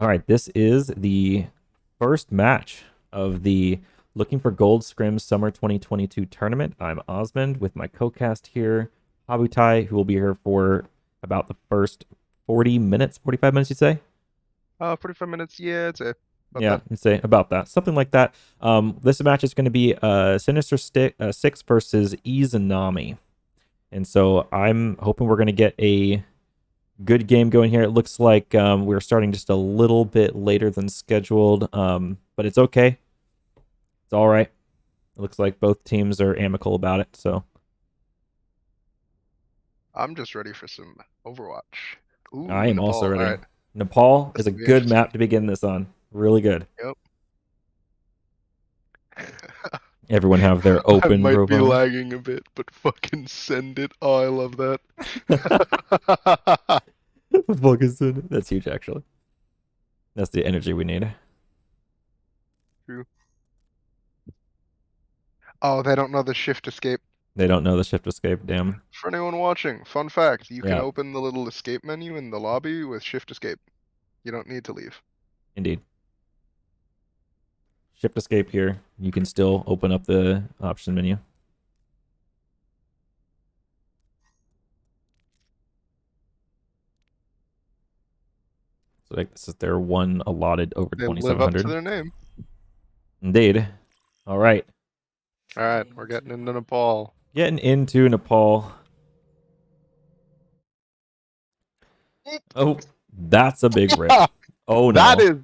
All right, this is the first match of the Looking for Gold Scrims Summer 2022 tournament. I'm Osmond with my co-cast here, Habutai, who will be here for about the first 40 minutes, 45 minutes, you'd say? 45 minutes. Yeah, it's about Yeah, that. you'd say about that, something like that. This match is going to be Sinister 6 versus Izanami. And so I'm hoping we're going to get a good game going here. It looks like we're starting just a little bit later than scheduled, but it's okay. It's all right. It looks like both teams are amicable about it. So I'm just ready for some Overwatch. I Ooh, am also Nepal. All ready. right, Nepal this is a will be good interesting. map to begin this on. Really good. Yep. Everyone have their I open might be profiles. lagging a bit, but fucking send it. Oh, I love that. That's huge, actually. That's the energy we need. True. Oh, they don't know the shift escape. They don't know the shift escape. Damn. For anyone watching, fun fact, you can Yeah, open the little escape menu in the lobby with shift escape. You don't need to leave. indeed. Shift escape here. You can still open up the option menu. So like this is their one allotted over They live up to 2,700. their name. Indeed. All right. All right, we're getting into Nepal. Getting into Nepal. Oh, that's a big rip. Oh That no. is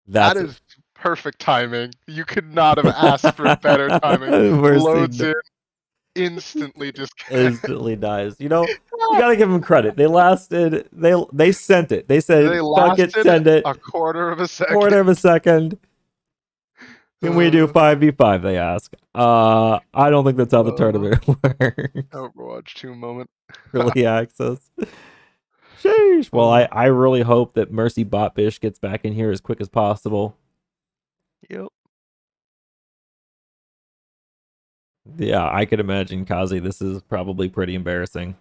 That That's is perfect timing. You could not have asked for better timing. Mercy Loads in, instantly just instantly dies. You know, you gotta give them credit. They lasted. They sent it. They they said, "Fuck it, lasted send it." a quarter of a Quarter second. of a second. Can we do Uh, 5v5? They ask. I don't think that's how the uh, tournament works. Overwatch 2 moment. Early access. Sheesh. Well, I, Uh, I really hope that Mercy Botbish gets back in here as quick as possible. yep. Yeah, I could imagine, Kazi. This is probably pretty embarrassing.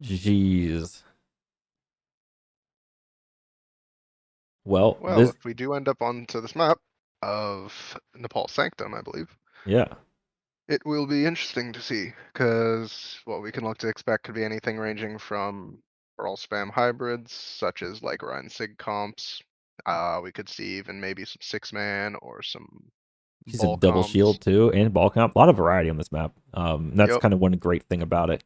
Jeez. Well, Well, this, if we do end up onto this map of Nepal Sanctum, I believe, yeah. it will be interesting to see, because what we can look to expect could be anything ranging from brawl spam hybrids, such as like Ryan Sig comps. We could see even maybe some six man or some She said ball double comps. shield too, and ball comp. A lot of variety on this map. That's Yep. kind of one great thing about it.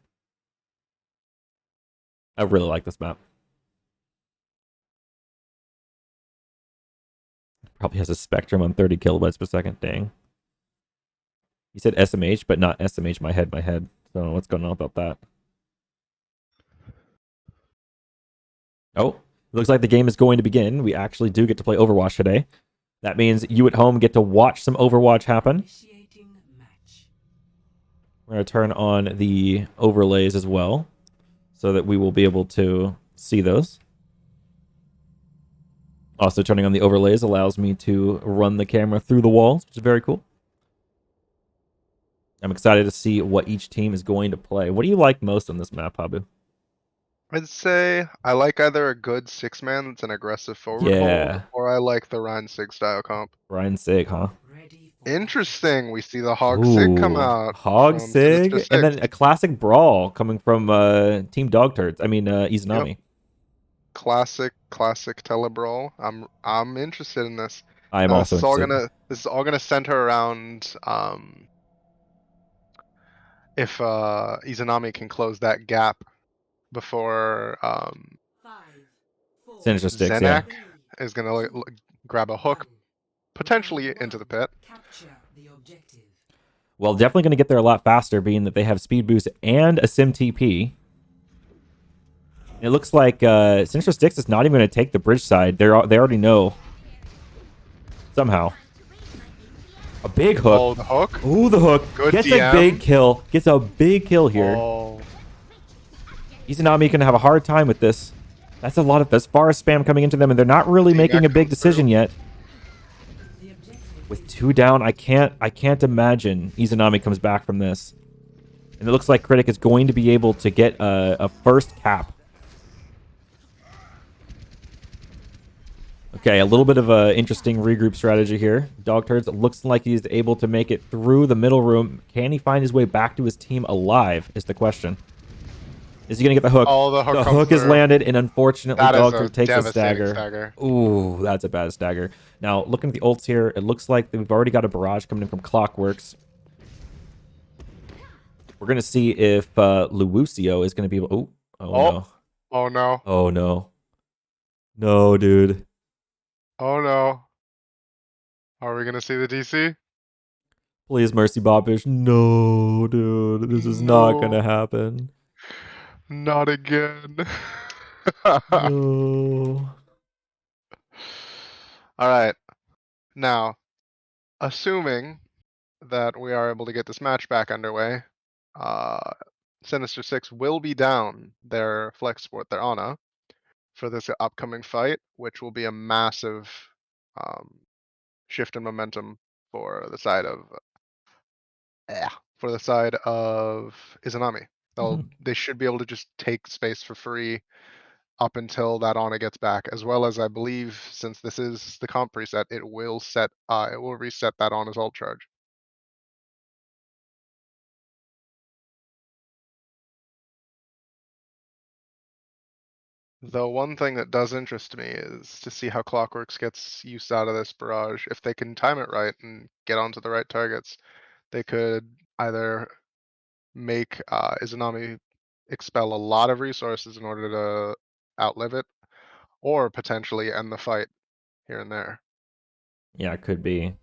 I really like this map. Probably has a spectrum on 30 kilobytes per second. Dang. He said SMH, but not SMH. My head, my head. So I don't know what's going on about that. Oh, looks like the game is going to begin. We actually do get to play Overwatch today. That means you at home get to watch some Overwatch happen. We're going to turn on the overlays as well so that we will be able to see those. Also, turning on the overlays allows me to run the camera through the walls, which is very cool. I'm excited to see what each team is going to play. What do you like most on this map, Habu? I'd say I like either a good six man that's an aggressive forward hold, Yeah, or I like the Ryan Sig style comp. Ryan Sig, huh? Interesting. We see the Hog Sig come Ooh, out Hog from Sinister Sig, and 6. then a classic brawl coming from Team Dog Turds. I mean, Yep. Izanami. Classic Telebrawl. I'm interested in this. I am also interested. This is all gonna center around if Izanami can close that gap before Sinister Sticks, yeah. Zenak is gonna grab a hook potentially into the pit. Well, definitely going to get there a lot faster, being that they have speed boost and a sim TP. It looks like Sinister Sticks is not even going to take the bridge side. They already know somehow. A big hook. Oh, the hook. Ooh, the hook. Good Gets a big DM. kill. Gets a big kill here. Oh, Izanami can have a hard time with this. That's a lot of as far as spam coming into them, and they're not really seeing making that a big comes through. decision yet. With two down, I can't imagine Izanami comes back from this. And it looks like Critic is going to be able to get a first cap. Okay, a little bit of a interesting regroup strategy here. Dog Turds looks like he's able to make it through the middle room. Can he find his way back to his team alive is the question. Is he going to get the hook? Oh, the hook The comes hook is through. landed, and unfortunately, That is Dog a Turd takes a devastating stagger. stagger. Ooh, that's a bad stagger. Now, looking at the ults here, it looks like we've already got a barrage coming in from Clockworks. We're going to see if Lucio is going to be able... Oh, no. Oh no. Oh, no. No, dude. Oh no. Are we gonna see the DC? Please, Mercy Bobbish. No, dude. This is not going to No, happen. not again. No. Alright, now, assuming that we are able to get this match back underway, uh, Sinister Six will be down their flex sport, their Ana, for this upcoming fight, which will be a massive um, shift in momentum for the side of Izanami. They should be able to just take space for free up until that Ana gets back, as well as I believe since this is the comp preset, it will reset that Ana's ult charge. The one thing that does interest me is to see how Clockworks gets use out of this barrage. If they can time it right and get onto the right targets, they could either make Izanami expel a lot of resources in order to outlive it, or potentially end the fight here and there. Yeah, it could be.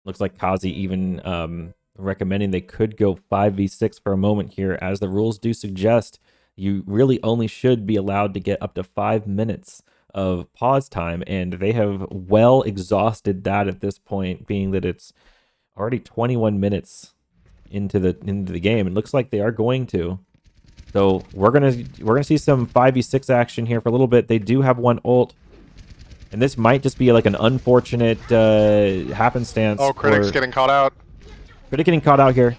Looks like Kazi even recommending they could go 5v6 for a moment here, as the rules do suggest you really only should be allowed to get up to 5 minutes of pause time, and they have well exhausted that at this point, being that it's already 21 minutes into the game. It looks like they are going to. So we're gonna see some 5v6 action here for a little bit. They do have one ult. And this might just be like an unfortunate happenstance. Oh, Critic's getting caught out. Critic getting caught out here.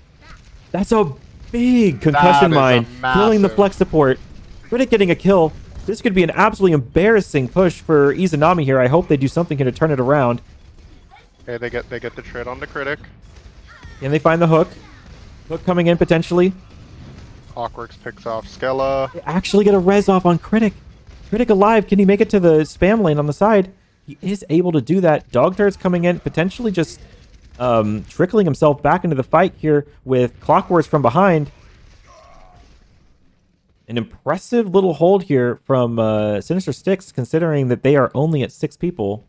That's a big concussion mine, killing the flex support. Critic getting a kill. This could be an absolutely embarrassing push for Izanami here. I hope they do something here to turn it around. Okay, they get the trade on the Critic. Can they find the hook? Hook coming in potentially. Clockworks picks off Skella. They actually get a res off on Critic. Critic alive. Can he make it to the spam lane on the side? He is able to do that. Dog Turt's coming in, potentially just trickling himself back into the fight here with Clockworks from behind. An impressive little hold here from Sinister Six, considering that they are only at 6 people.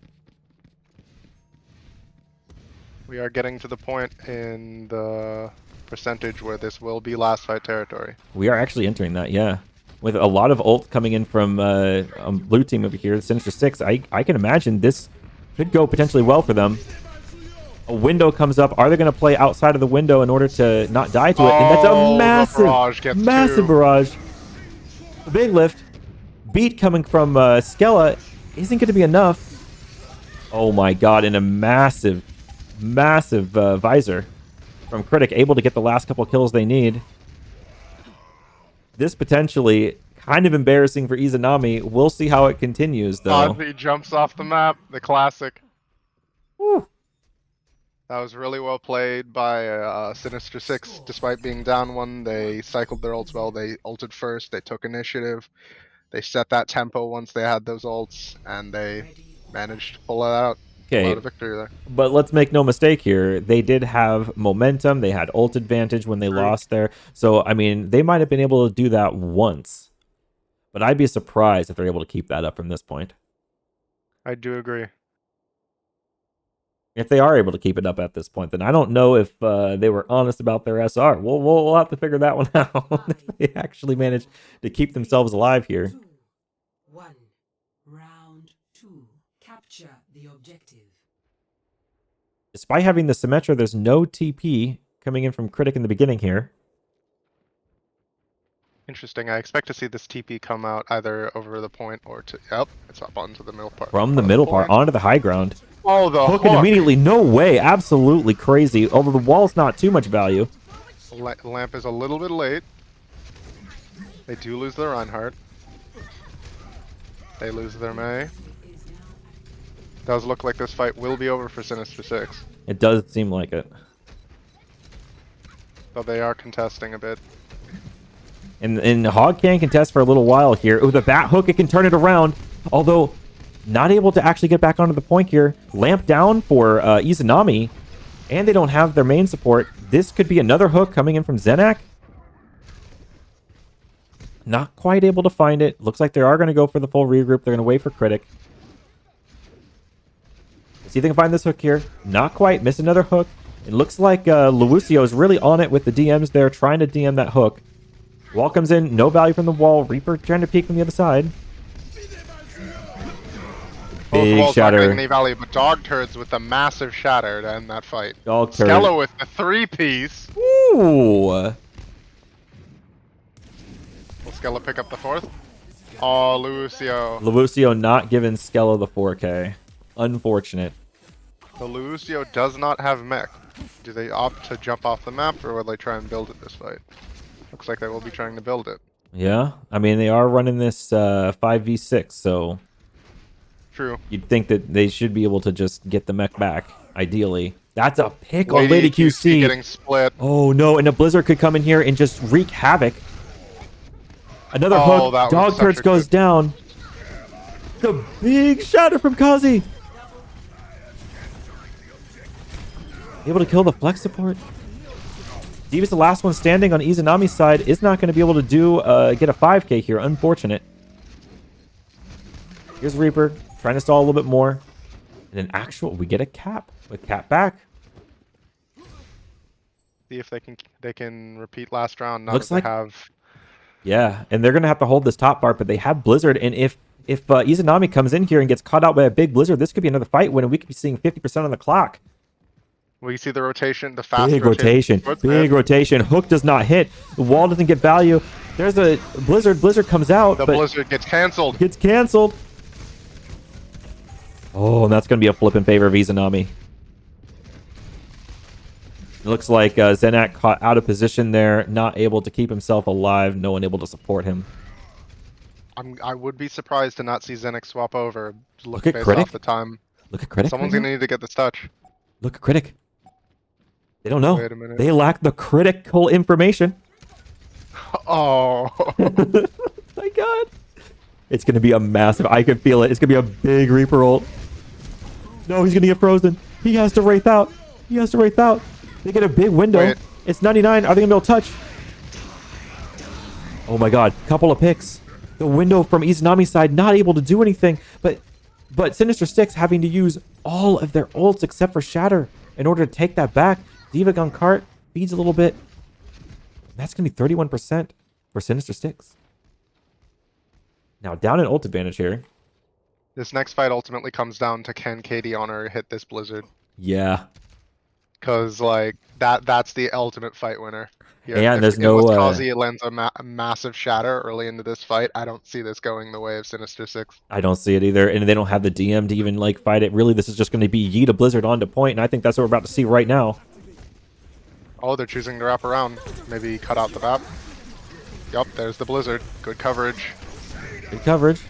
We are getting to the point in the percentage where this will be last fight territory. We are actually entering that, yeah. With a lot of ult coming in from blue team over here, Sinister Six, I can imagine this could go potentially well for them. A window comes up. Are they going to play outside of the window in order to not die to it? And that's a massive barrage. A big lift. Beat coming from Skella isn't going to be enough. Oh my god, and a massive visor from Critic, able to get the last couple kills they need. This potentially kind of embarrassing for Izanami. We'll see how it continues, though. Ozzy jumps off the map, the classic. Whew. That was really well played by Sinister Six. Despite being down one, they cycled their ults well. They ulted first, they took initiative, they set that tempo once they had those ults, and they managed to pull it out. Okay, a lot of victory there. But let's make no mistake here. They did have momentum. They had ult advantage when they lost there. So, I mean, they might have been able to do that once. But I'd be surprised if they're able to keep that up from this point. I do agree. If they are able to keep it up at this point, then I don't know if they were honest about their SR. We'll have to figure that one out. If they actually managed to keep themselves alive here. 1. Round 2. Capture the objective. Despite having the Symmetra, there's no TP coming in from Critic in the beginning here. Interesting. I expect to see this TP come out either over the point or to... Yep, it's up onto the middle part. From the middle part onto the high ground. Oh, the hook! Immediately. No way. Absolutely crazy. Although the wall's not too much value. Lamp is a little bit late. They do lose their Reinhardt. They lose their Mei. Does look like this fight will be over for Sinister 6. It does seem like it. Though they are contesting a bit. And Hog can contest for a little while here. Oh, the bat hook, it can turn it around. Although, not able to actually get back onto the point here. Lamp down for Izanami. And they don't have their main support. This could be another hook coming in from Zenak. Not quite able to find it. Looks like they are going to go for the full regroup. They're going to wait for Critic. See if they can find this hook here. Not quite. Miss another hook. It looks like Lucio is really on it with the DMs there, trying to DM that hook. Wall comes in. No value from the wall. Reaper trying to peek from the other side. Both walls not shatter. getting any value, but Dog Turds with a massive shatter to end that fight. Dog turd. Skella with the 3-piece. Ooh. Will Skella pick up the 4th? Oh, Lucio not giving Skella the 4K. Unfortunate. The Lucio does not have mech. Do they opt to jump off the map, or will they try and build it this fight? Looks like they will be trying to build it. Yeah. I mean, they are running this 5v6, so... True. You'd think that they should be able to just get the mech back, ideally. That's a pick on Lady QC. Getting split. Oh, no. And a Blizzard could come in here and just wreak havoc. Another hook. Dog Turds goes down. The big shatter from Kazi. Able to kill the flex support. Diva's the last one standing on Izanami's side. Is not going to be able to do get a 5K here. Unfortunate. Here's Reaper. Trying to stall a little bit more. And an actual... We get a cap. A cap back. See if they can repeat last round. Now Looks that like... they have... Yeah, and they're going to have to hold this top part, but they have Blizzard. And if Izanami comes in here and gets caught out by a big Blizzard, this could be another fight win, and we could be seeing 50% on the clock. We see the rotation, the fast Big rotation. Big rotation. Hook does not hit. The wall doesn't get value. There's a Blizzard. Blizzard comes out. The Blizzard gets canceled. Gets canceled. Oh, and that's going to be a flip in favor of Izanami. It looks like Zenak caught out of position there, not able to keep himself alive, no one able to support him. I would be surprised to not see Zenak swap over. Look at based Critic. off the time. Look at Critic. Someone's going to need to get this touch. Look at Critic. They don't know. Wait a minute. They lack the critical information. Oh. My God. It's going to be a massive... I can feel it. It's going to be a big Reaper ult. No, he's going to get frozen. He has to Wraith out. He has to Wraith out. They get a big window. Wait. It's 99. Are they going to be able to touch? Oh my God. Couple of picks. The window from Izanami's side not able to do anything. But Sinister 6 having to use all of their ults except for Shatter in order to take that back. Diva Gun Cart feeds a little bit. That's going to be 31% for Sinister 6. Now down in ult advantage here. This next fight ultimately comes down to can KD Honor hit this Blizzard. Yeah. Because, like, that's the ultimate fight winner. Here. And if there's no... Kazi lands a massive shatter early into this fight, I don't see this going the way of Sinister 6. I don't see it either. And they don't have the DM to even, like, fight it. Really, this is just going to be Yeet a Blizzard onto point. And I think that's what we're about to see right now. Oh, they're choosing to wrap around. Maybe cut out the map. Yup, there's the Blizzard. Good coverage. Good coverage.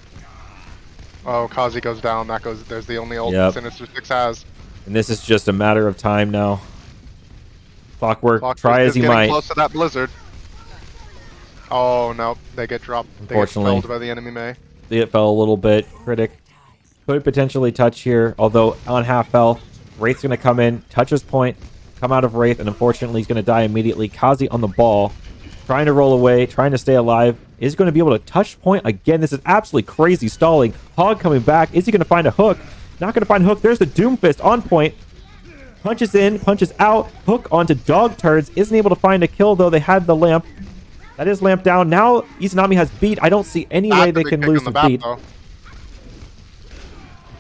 Oh, Kazi goes down. There's the only ult Sinister 6 has. And this is just a matter of time now. Clockwork, try as he might. Close to that Blizzard. Oh no, they get dropped. Unfortunately, they get felled by the enemy Mei. It fell a little bit. Critic could potentially touch here, although on half health. Wraith's going to come in, touch his point, come out of Wraith, and unfortunately he's going to die immediately. Kazi on the ball, trying to roll away, trying to stay alive. Is going to be able to touch point again. This is absolutely crazy stalling. Hog coming back. Is he going to find a hook? Not going to find a hook. There's the Doomfist on point. Punches in, punches out. Hook onto Dog Turds. Isn't able to find a kill, though. They had the lamp. That is lamp down. Now Izanami has beat. I don't see any way they can lose the beat.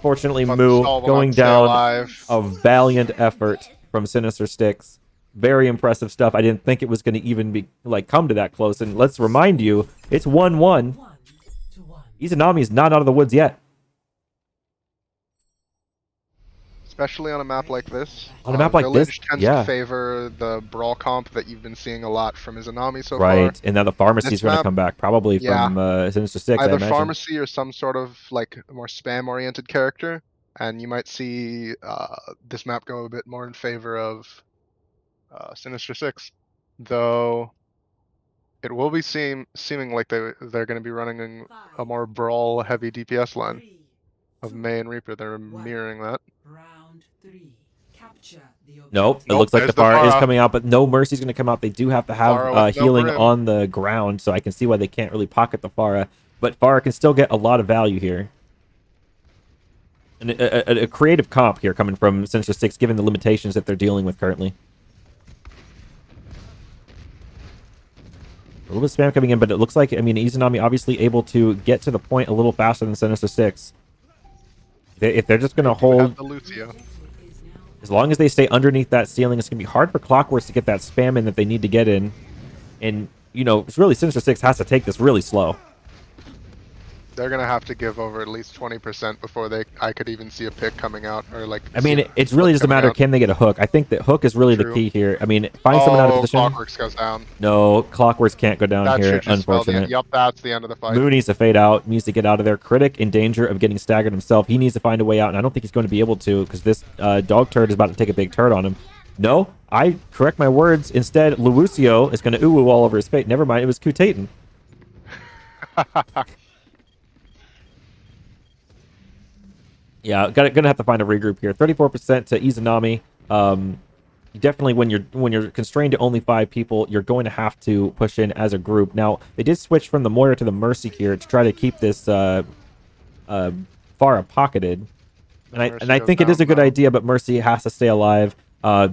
Fortunately, Moo going down. A valiant effort from Sinister Six. Very impressive stuff. I didn't think it was going to even be come to that close. And let's remind you, it's 1-1. Izanami is not out of the woods yet. especially on a map like this. On a map like this, Village tends yeah. to favor the brawl comp that you've been seeing a lot from Izanami so far. Right, and now the pharmacy's This going to map, come back, probably yeah. from Sinister 6, I Either imagine. pharmacy or some sort of like more spam-oriented character, and you might see this map go a bit more in favor of Sinister 6, though it will be seeming like they're going to be running a more brawl-heavy DPS line of May and Reaper. They're mirroring that. Round 3. Capture the Nope, it Nope, looks like the there's the Pharah is Pharah. coming out, but no Mercy's going to come out. They do have to have Pharah with no healing brim. on the ground, so I can see why they can't really pocket the Pharah. But Pharah can still get a lot of value here. And a creative comp here coming from Sinister 6, given the limitations that they're dealing with currently. A little bit of spam coming in, but it looks like, I mean, Izanami obviously able to get to the point a little faster than Sinister 6. If they're just going to hold, The Lucio. as long as they stay underneath that ceiling, it's going to be hard for Clockworks to get that spam in that they need to get in. And, you know, it's really Sinister 6 has to take this really slow. They're gonna have to give over at least 20% before I could even see a pick coming out, or like. I mean, it's really just a matter of can they get a hook. I think that hook is really the key here. I mean, find someone out of position. Clockworks goes down. No, Clockworks can't go down That here, should just spell unfortunate. Yep, that's the end of the fight. Moo needs to fade out, needs to get out of there. Critic in danger of getting staggered himself. He needs to find a way out, and I don't think he's going to be able to because this dog turd is about to take a big turd on him. No, I correct my words. Instead, Lucio is going to ooh-woo all over his face. Never mind, it was Kutaten. Yeah, gonna have to find a regroup here. 34% to Izanami. Definitely, when you're constrained to only 5 people, you're going to have to push in as a group. Now, they did switch from the Moira to the Mercy here to try to keep this Pharah pocketed, and I think it is a good idea. But Mercy has to stay alive.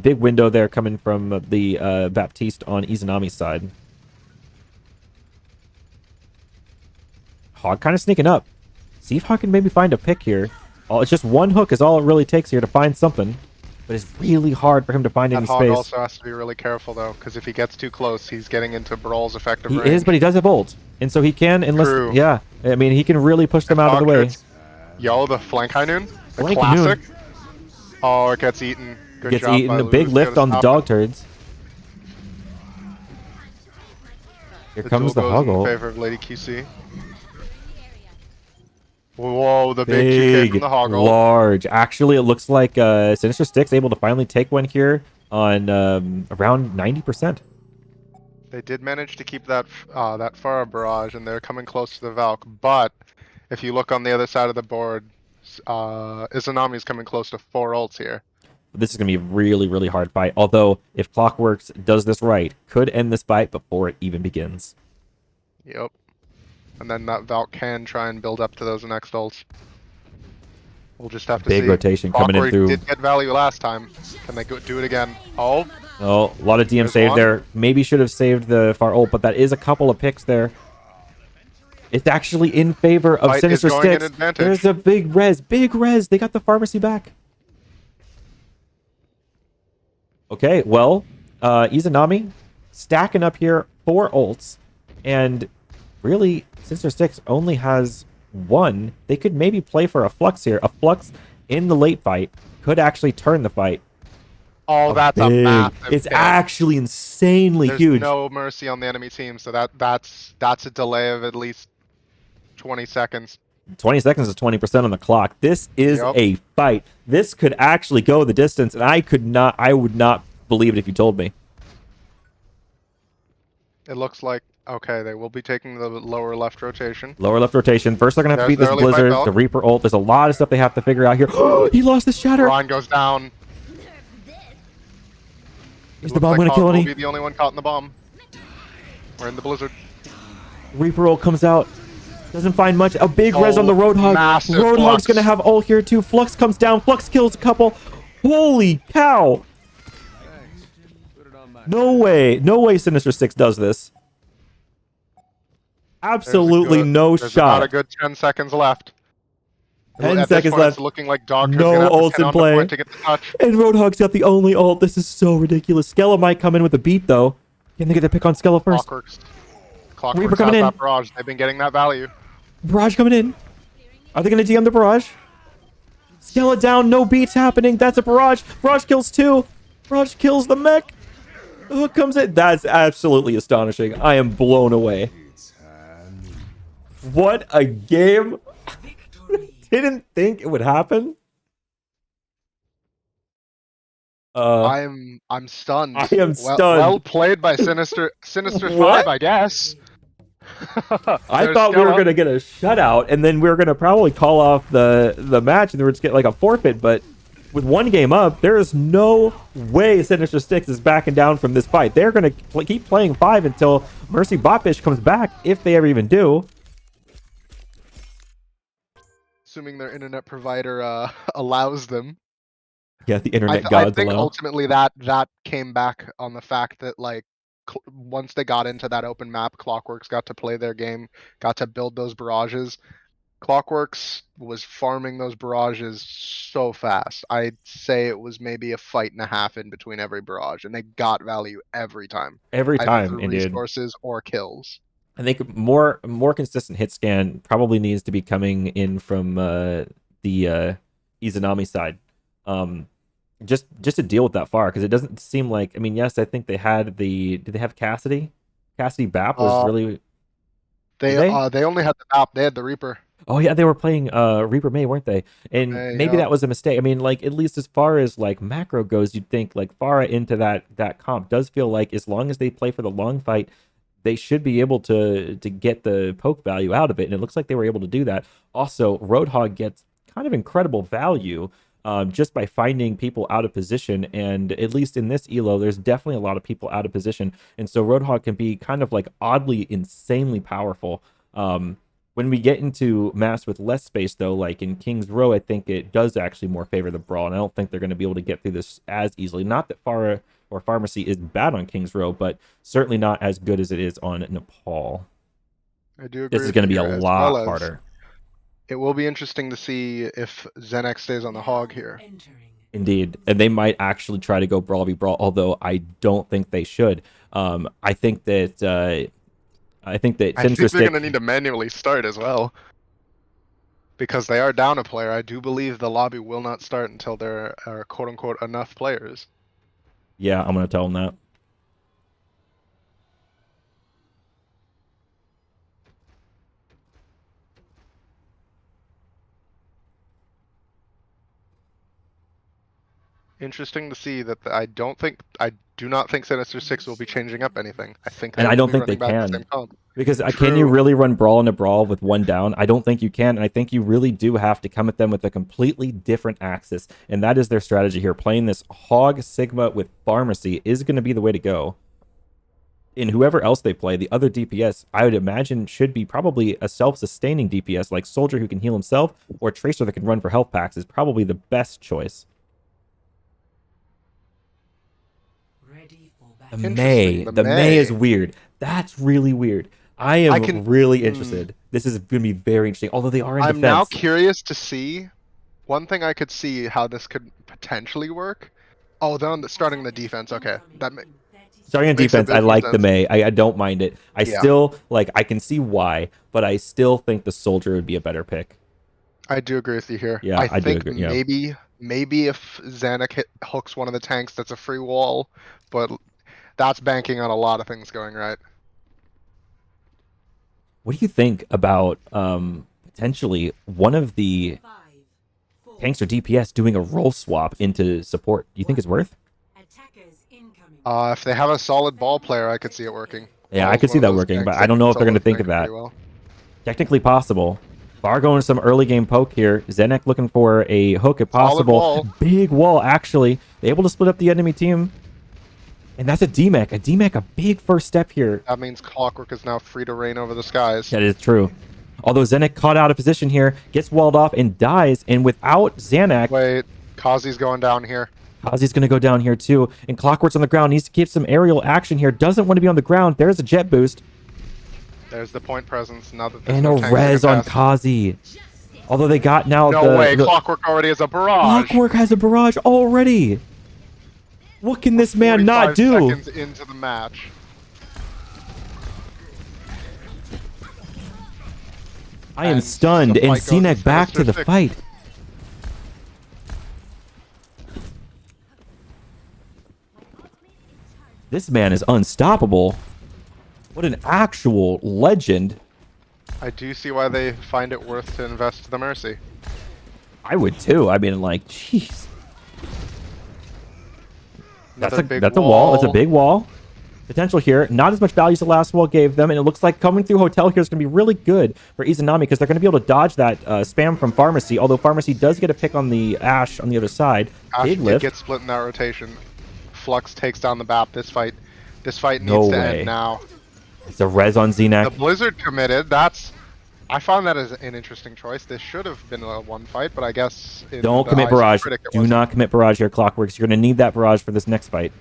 Big window there coming from the Baptiste on Izanami's side. Hog kind of sneaking up. See if Hog can maybe find a pick here. It's just one hook is all it really takes here to find something. But it's really hard for him to find any Hog space. also has to be really careful, though, because if he gets too close, he's getting into Brawl's effective He range. is, but he does have ult. And so he can, unless... True. Yeah, I mean, he can really push them out of the way. Yo, the Flank High Noon? The Flank classic? Noon. Oh, it gets eaten. Good Gets job eaten. by A big Lucio lift to on the stop dog it. turds. Here comes the duel goes in Huggle. favor of Lady QC. Whoa, the big QK from the Hoggle. large. Actually, it looks like Sinister Stick's able to finally take one here on around 90%. They did manage to keep that Pharah barrage, and they're coming close to the Valk. But if you look on the other side of the board, Izanami's coming close to 4 ults here. This is going to be a really, really hard fight. Although, if Clockworks does this right, could end this fight before it even begins. Yep. And then that Valk can try and build up to those next ults. We'll just have to see. Big rotation coming in Clockwork through. did get value last time. Can they do it again? Oh, Oh, a lot of DM There's save one. there. Maybe should have saved the far ult, but that is a couple of picks there. It's actually in favor of Fight is Sinister going in Sticks. advantage. There's a big res. Big res. They got the pharmacy back. Okay, well, Izanami stacking up here 4 ults. And really, Sinister Sticks only has 1. They could maybe play for a Flux here. A Flux in the late fight could actually turn the fight. oh, that's a Big. massive It's hit. actually insanely There's huge. no mercy on the enemy team, so that's a delay of at least 20 seconds. 20 seconds is 20% on the clock. This is Yep. a fight. This could actually go the distance, and I would not believe it if you told me. It looks like, okay, they will be taking the lower left rotation. Lower left rotation. First, they're going to have to beat There's this the early fight Blizzard, belt. the Reaper ult. There's a lot of stuff they have to figure out here. He lost the shatter. Ron goes down. Is It the looks bomb like going to Hog kill will any? be the only one caught in the bomb. We're in the Blizzard. Reaper ult comes out. Doesn't find much. A big res on the Roadhog. Massive Roadhog's Flux. going to have ult here too. Flux comes down. Flux kills a couple. Holy cow. No way. No way Sinister Six does this. Absolutely no There's shot. about a good 10 seconds left. 10 At this seconds point, left. It's looking like Dog No gonna have to ults 10 in on the play. point to get the touch. And Roadhog's got the only ult. This is so ridiculous. Skella might come in with a beat, though. Can they get the pick on Skella first? Clockworks Reaper coming has in. that barrage. They've been getting that value. Barrage coming in. Are they going to DM the barrage? Scale it down. No beats happening. That's a barrage. Barrage kills 2. Barrage kills the mech. The hook comes in. That's absolutely astonishing. I am blown away. What a game. Victory. Didn't think it would happen. I'm stunned. I am stunned. Well played by Sinister. Sinister What? 5, I guess. I They're thought we still were up. gonna get a shutout, and then we were gonna probably call off the match, and then we're just get like a forfeit. But with one game up, there is no way Sinister Six is backing down from this fight. They're gonna keep playing 5 until Mercy Botfish comes back, if they ever even do. Assuming their internet provider allows them. Yeah, the internet I gods think allow. ultimately that came back on the fact that like once they got into that open map, Clockworks got to play their game, got to build those barrages. Clockworks was farming those barrages so fast. I'd say it was maybe a fight and a half in between every barrage, and they got value every time. Every Either time, through indeed. resources or kills. I think more consistent hit scan probably needs to be coming in from the Izanami side. Just to deal with that far, because it doesn't seem like, I mean, yes, I think they had did they have Cassidy? Cassidy Bap was really... They only had the map, they had the Reaper. Oh yeah, they were playing Reaper May, weren't they? And maybe yeah. that was a mistake. I mean, like, at least as far as like macro goes, you'd think like Pharah into that comp does feel like as long as they play for the long fight, they should be able to get the poke value out of it. And it looks like they were able to do that. Also, Roadhog gets kind of incredible value just by finding people out of position. And at least in this elo, there's definitely a lot of people out of position. And so Roadhog can be kind of like oddly, insanely powerful. When we get into maps with less space, though, like in King's Row, I think it does actually more favor the Brawl. And I don't think they're going to be able to get through this as easily. Not that Pharah or Pharmacy is bad on King's Row, but certainly not as good as it is on Nepal. I do agree. This is going to be a lot harder. It will be interesting to see if Zenek stays on the hog here. Indeed, and they might actually try to go Brawl v Brawl, although I don't think they should. I think that Sinister they're going to need to manually start as well. Because they are down a player. I do believe the lobby will not start until there are quote-unquote enough players. Yeah, I'm going to tell them that. Interesting to see that I do not think Sinister 6 will be changing up anything. I think and I don't think they can. Because True. Can you really run Brawl into Brawl with one down? I don't think you can, and I think you really do have to come at them with a completely different axis, and that is their strategy here. Playing this Hog Sigma with Pharmacy is going to be the way to go. And whoever else they play, the other DPS, I would imagine should be probably a self-sustaining DPS, like Soldier who can heal himself, or Tracer that can run for health packs is probably the best choice. The May is weird. That's really weird. I am really interested. This is going to be very interesting. Although they are in defense. I'm now curious to see. One thing I could see how this could potentially work. Oh, they're starting the defense. Okay, starting on defense. I like the May. I don't mind it. I still like. I can see why, but I still think the Soldier would be a better pick. I do agree with you here. Yeah, I think do agree. maybe if Zanuck hooks one of the tanks, that's a free wall, but. That's banking on a lot of things going right. What do you think about potentially one of the tanks or DPS doing a role swap into support? Do you think it's worth? If they have a solid ball player, I could see it working. Yeah, I could see that working, but I don't know if they're going to think of that. Well. Technically possible. Bar going some early game poke here. Zenek looking for a hook if possible. Big wall, actually. They able to split up the enemy team. And that's a DMAC. A DMAC, a big first step here. That means Clockwork is now free to reign over the skies. That is true. Although Zenek caught out of position here, gets walled off and dies. And without Zanuck... Wait, Kazi's going down here. Kazi's going to go down here too. And Clockwork's on the ground. Needs to keep some aerial action here. Doesn't want to be on the ground. There's a jet boost. There's the point presence. Now that and a res on Kazi. Although they got now No way, Clockwork already has a barrage. Clockwork has a barrage already. What can this man not do? Seconds into the match. I am stunned, and Zenek back to the fight. This man is unstoppable. What an actual legend. I do see why they find it worth to invest the Mercy. I would too. I mean, like, jeez. That's a wall. It's a big wall. Potential here. Not as much value as the last wall gave them, and it looks like coming through Hotel here is going to be really good for Izanami because they're going to be able to dodge that spam from Pharmacy, although Pharmacy does get a pick on the Ashe on the other side. Ashe Big did lift. get split in that rotation. Flux takes down the BAP. This fight No needs to way. end now. It's a res on The Xenac. Blizzard committed. I found that as an interesting choice. This should have been a one fight, but I guess in Don't the commit eyes of Barrage. Critic, it Do wasn't. not commit Barrage here, Clockworks. You're going to need that Barrage for this next fight.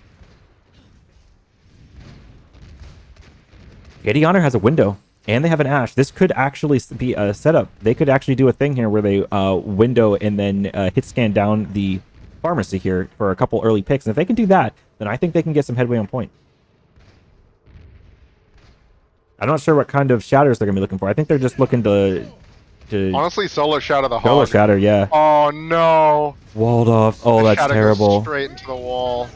Katie Honor has a window, and they have an Ashe. This could actually be a setup. They could actually do a thing here where they window and then hit scan down the Pharmacy here for a couple early picks. And if they can do that, then I think they can get some headway on point. I'm not sure what kind of shatters they're going to be looking for. I think they're just looking to Honestly, Solo Shadow the solo Hog. shatter, yeah. Oh no! Walled off. Oh, The that's Shadow goes terrible. straight into the wall.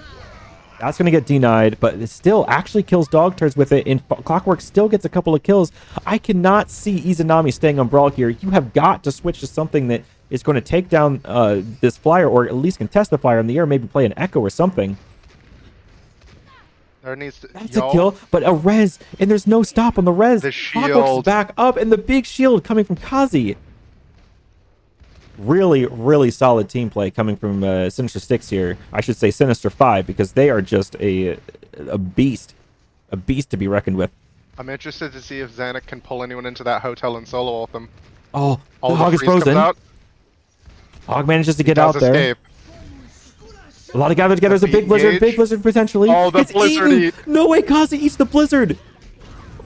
That's going to get denied, but it still actually kills dog turds with it, and Clockwork still gets a couple of kills. I cannot see Izanami staying on Brawl here. You have got to switch to something that is going to take down this flyer, or at least contest the flyer in the air, maybe play an Echo or something. There needs to. That's a kill, but a res, and there's no stop on the res. The Clockwork's shield. back up, and the big shield coming from Kazi. Really, really solid team play coming from Sinister 6 here. I should say Sinister 5 because they are just a beast. A beast to be reckoned with. I'm interested to see if Xanac can pull anyone into that hotel and solo ult them. Oh, All the Hog is freeze comes frozen. out, Hog manages to he get does out there. escape. A lot of gather together. There's a big Engage. blizzard potentially. Oh, the It's blizzard eaten. eat. No way Kazi eats the blizzard.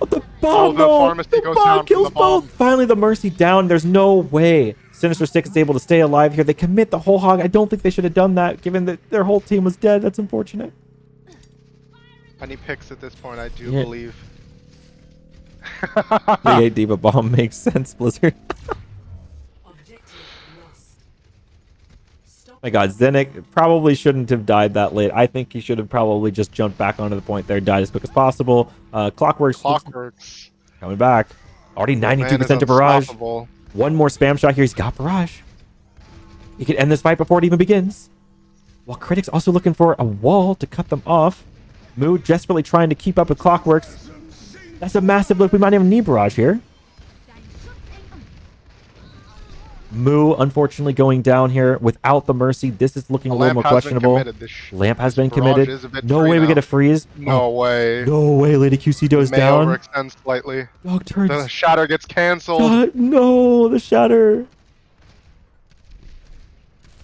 Oh, the bomb, the though. Pharmacy The goes bomb down from kills the bomb. both. Finally, the Mercy down. There's no way Sinister 6 is able to stay alive here. They commit the whole Hog. I don't think they should have done that, given that their whole team was dead. That's unfortunate. Any picks at this point, I do Yeah. believe. The 8 Diva bomb makes sense, Blizzard. Objective lost. Stop. My God, Zenek probably shouldn't have died that late. I think he should have probably just jumped back onto the point there, died as quick as possible. Clockworks Clockworks. coming back. Already Man 92% is to Barrage. unstoppable. One more spam shot here. He's got Barrage. He can end this fight before it even begins. While Critic's also looking for a wall to cut them off. Moo desperately trying to keep up with Clockworks. That's a massive lift. We might even need Barrage here. Moo, unfortunately, going down here without the Mercy. This is looking a little more questionable. Lamp has been committed. No way we get a freeze. No way. No way, Lady QC goes May down. overextend slightly. Dog The turns. shatter gets cancelled. No, the Shatter.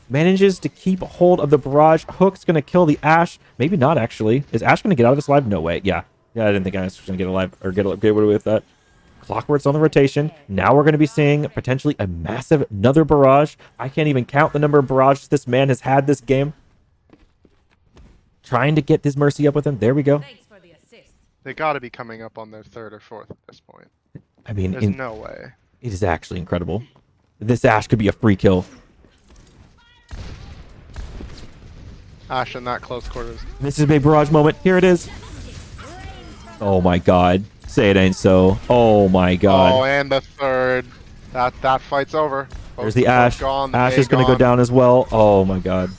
Manages to keep a hold of the Barrage. Hook's going to kill the Ashe. Maybe not, actually. Is Ashe going to get out of this alive? No way. Yeah. Yeah, I didn't think Ashe was going to get alive or get away with that. Clockwork's on the rotation. Now we're going to be seeing potentially another Barrage. I can't even count the number of barrages this man has had this game. Trying to get this Mercy up with him. There we go. Thanks for the assist. They got to be coming up on their third or fourth at this point. I mean, There's no way. it is actually incredible. This Ashe could be a free kill. Ashe in that close quarters. This is a big Barrage moment. Here it is. Oh my God. Say it ain't so. Oh my God. Oh, and the third. That fight's over. There's Both the of them Ashe. gone, Ashe they is going to go gone. down as well. Oh my God.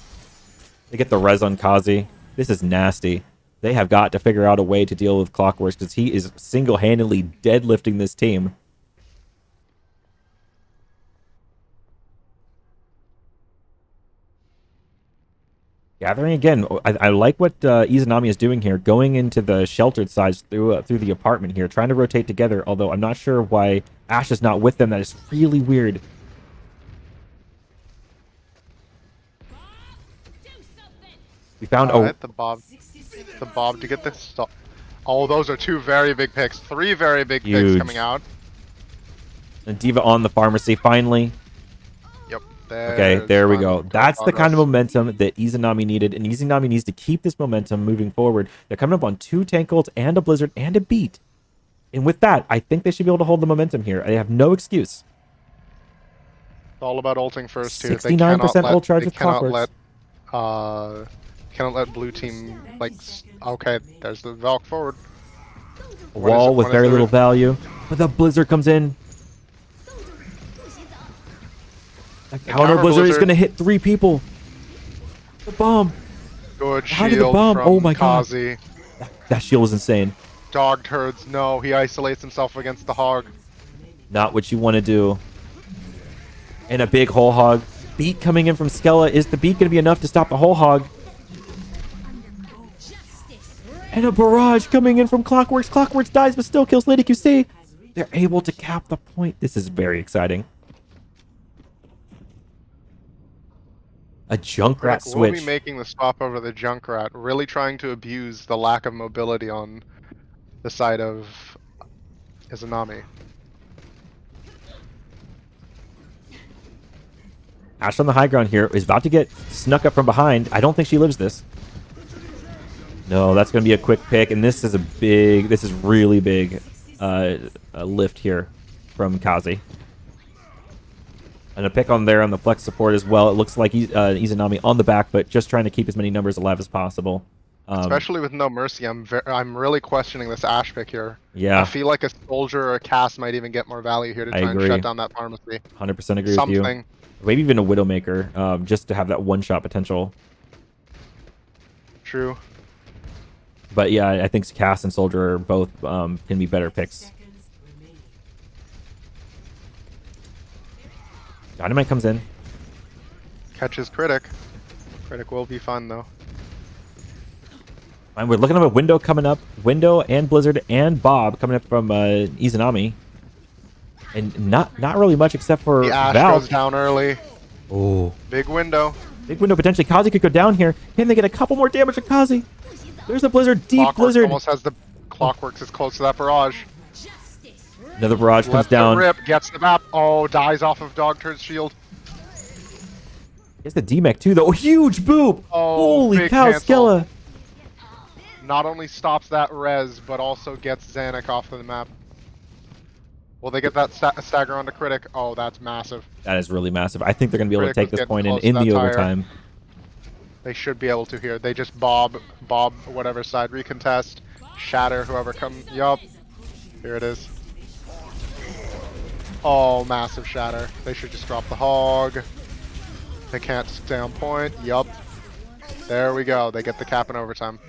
They get the res on Kazi. This is nasty. They have got to figure out a way to deal with Clockworks because he is single-handedly deadlifting this team. Gathering again. I like what Izanami is doing here, going into the sheltered sides through the apartment here, trying to rotate together. Although I'm not sure why Ashe is not with them. That is really weird. We found Alright, the Bob to get the stop. Oh, those are two very big picks. Three very big Huge. picks coming out. a Diva on the Pharmacy finally. Yep. Okay, there's there we fun. go. Good That's the kind of progress. momentum that Izanami needed, and Izanami needs to keep this momentum moving forward. They're coming up on 2 tank ults and a Blizzard and a Beat. And with that, I think they should be able to hold the momentum here. I have no excuse. It's all about ulting first here. 69% ult charge they with cannot Clockworks. let Cannot let blue team, like, okay, there's the Valk forward. A wall with when is very the- little value. But the blizzard comes in. The counter blizzard is going to hit 3 people. The bomb. Good How did the shield bomb? from Oh my god. Kazi. That shield was insane. Dog turds, no, he isolates himself against the hog. Not what you want to do. And a big whole hog. Beat coming in from Skella. Is the beat going to be enough to stop the whole hog? And a barrage coming in from Clockworks. Clockworks dies but still kills Lady QC. They're able to cap the point. This is very exciting. A Junkrat We'll switch. be making the swap over the Junkrat, really trying to abuse the lack of mobility on the side of Izanami. Ash on the high ground here is about to get snuck up from behind. I don't think she lives this. No, that's going to be a quick pick, and this is really big a lift here from Kazi. And a pick on there on the flex support as well. It looks like Izanami on the back, but just trying to keep as many numbers alive as possible. Especially with no mercy, I'm really questioning this Ash pick here. Yeah. I feel like a soldier or a cast might even get more value here to try and agree. shut down that pharmacy. 100% agree with you. Something. Maybe even a Widowmaker, just to have that one-shot potential. True. But yeah, I think Cass and Soldier are both can be better picks. Seconds remaining. Dynamite comes in. Catches Critic. Critic will be fun though. And we're looking at a window coming up. Window and Blizzard and Bob coming up from Izanami. And not really much except for The Ash Valve. goes down early. Oh. Big window. Big window potentially. Kazi could go down here. Can they get a couple more damage to Kazi? There's the Blizzard. Deep Clockworks Blizzard. almost has the Clockworks is close to that barrage. Another barrage comes Lets it down. rip, gets the map. Oh, dies off of Dog Turd's shield. Gets the D-Mech too though. Huge boop. Oh, Holy big cow, cancel. Skella. Not only stops that res, but also gets Zanuck off of the map. Will they get that stagger onto Critic? Oh, that's massive. That is really massive. I think they're going to be able to Critic take was this point getting in close to the that tire. overtime. They should be able to here. They just bob whatever side recontest, shatter whoever comes. Yup. Here it is. Oh, massive shatter. They should just drop the hog. They can't stay on point. Yup. There we go. They get the cap in overtime.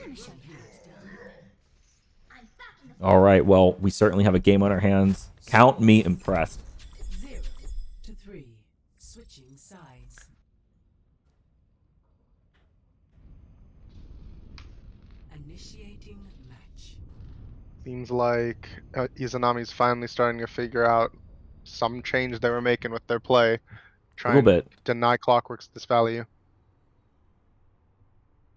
All right. Well, we certainly have a game on our hands. Count me impressed. 0 to 3. Switching sides. Initiating match. Seems like Izanami's finally starting to figure out some change they were making with their play. Try Little and bit. deny Clockworks this value.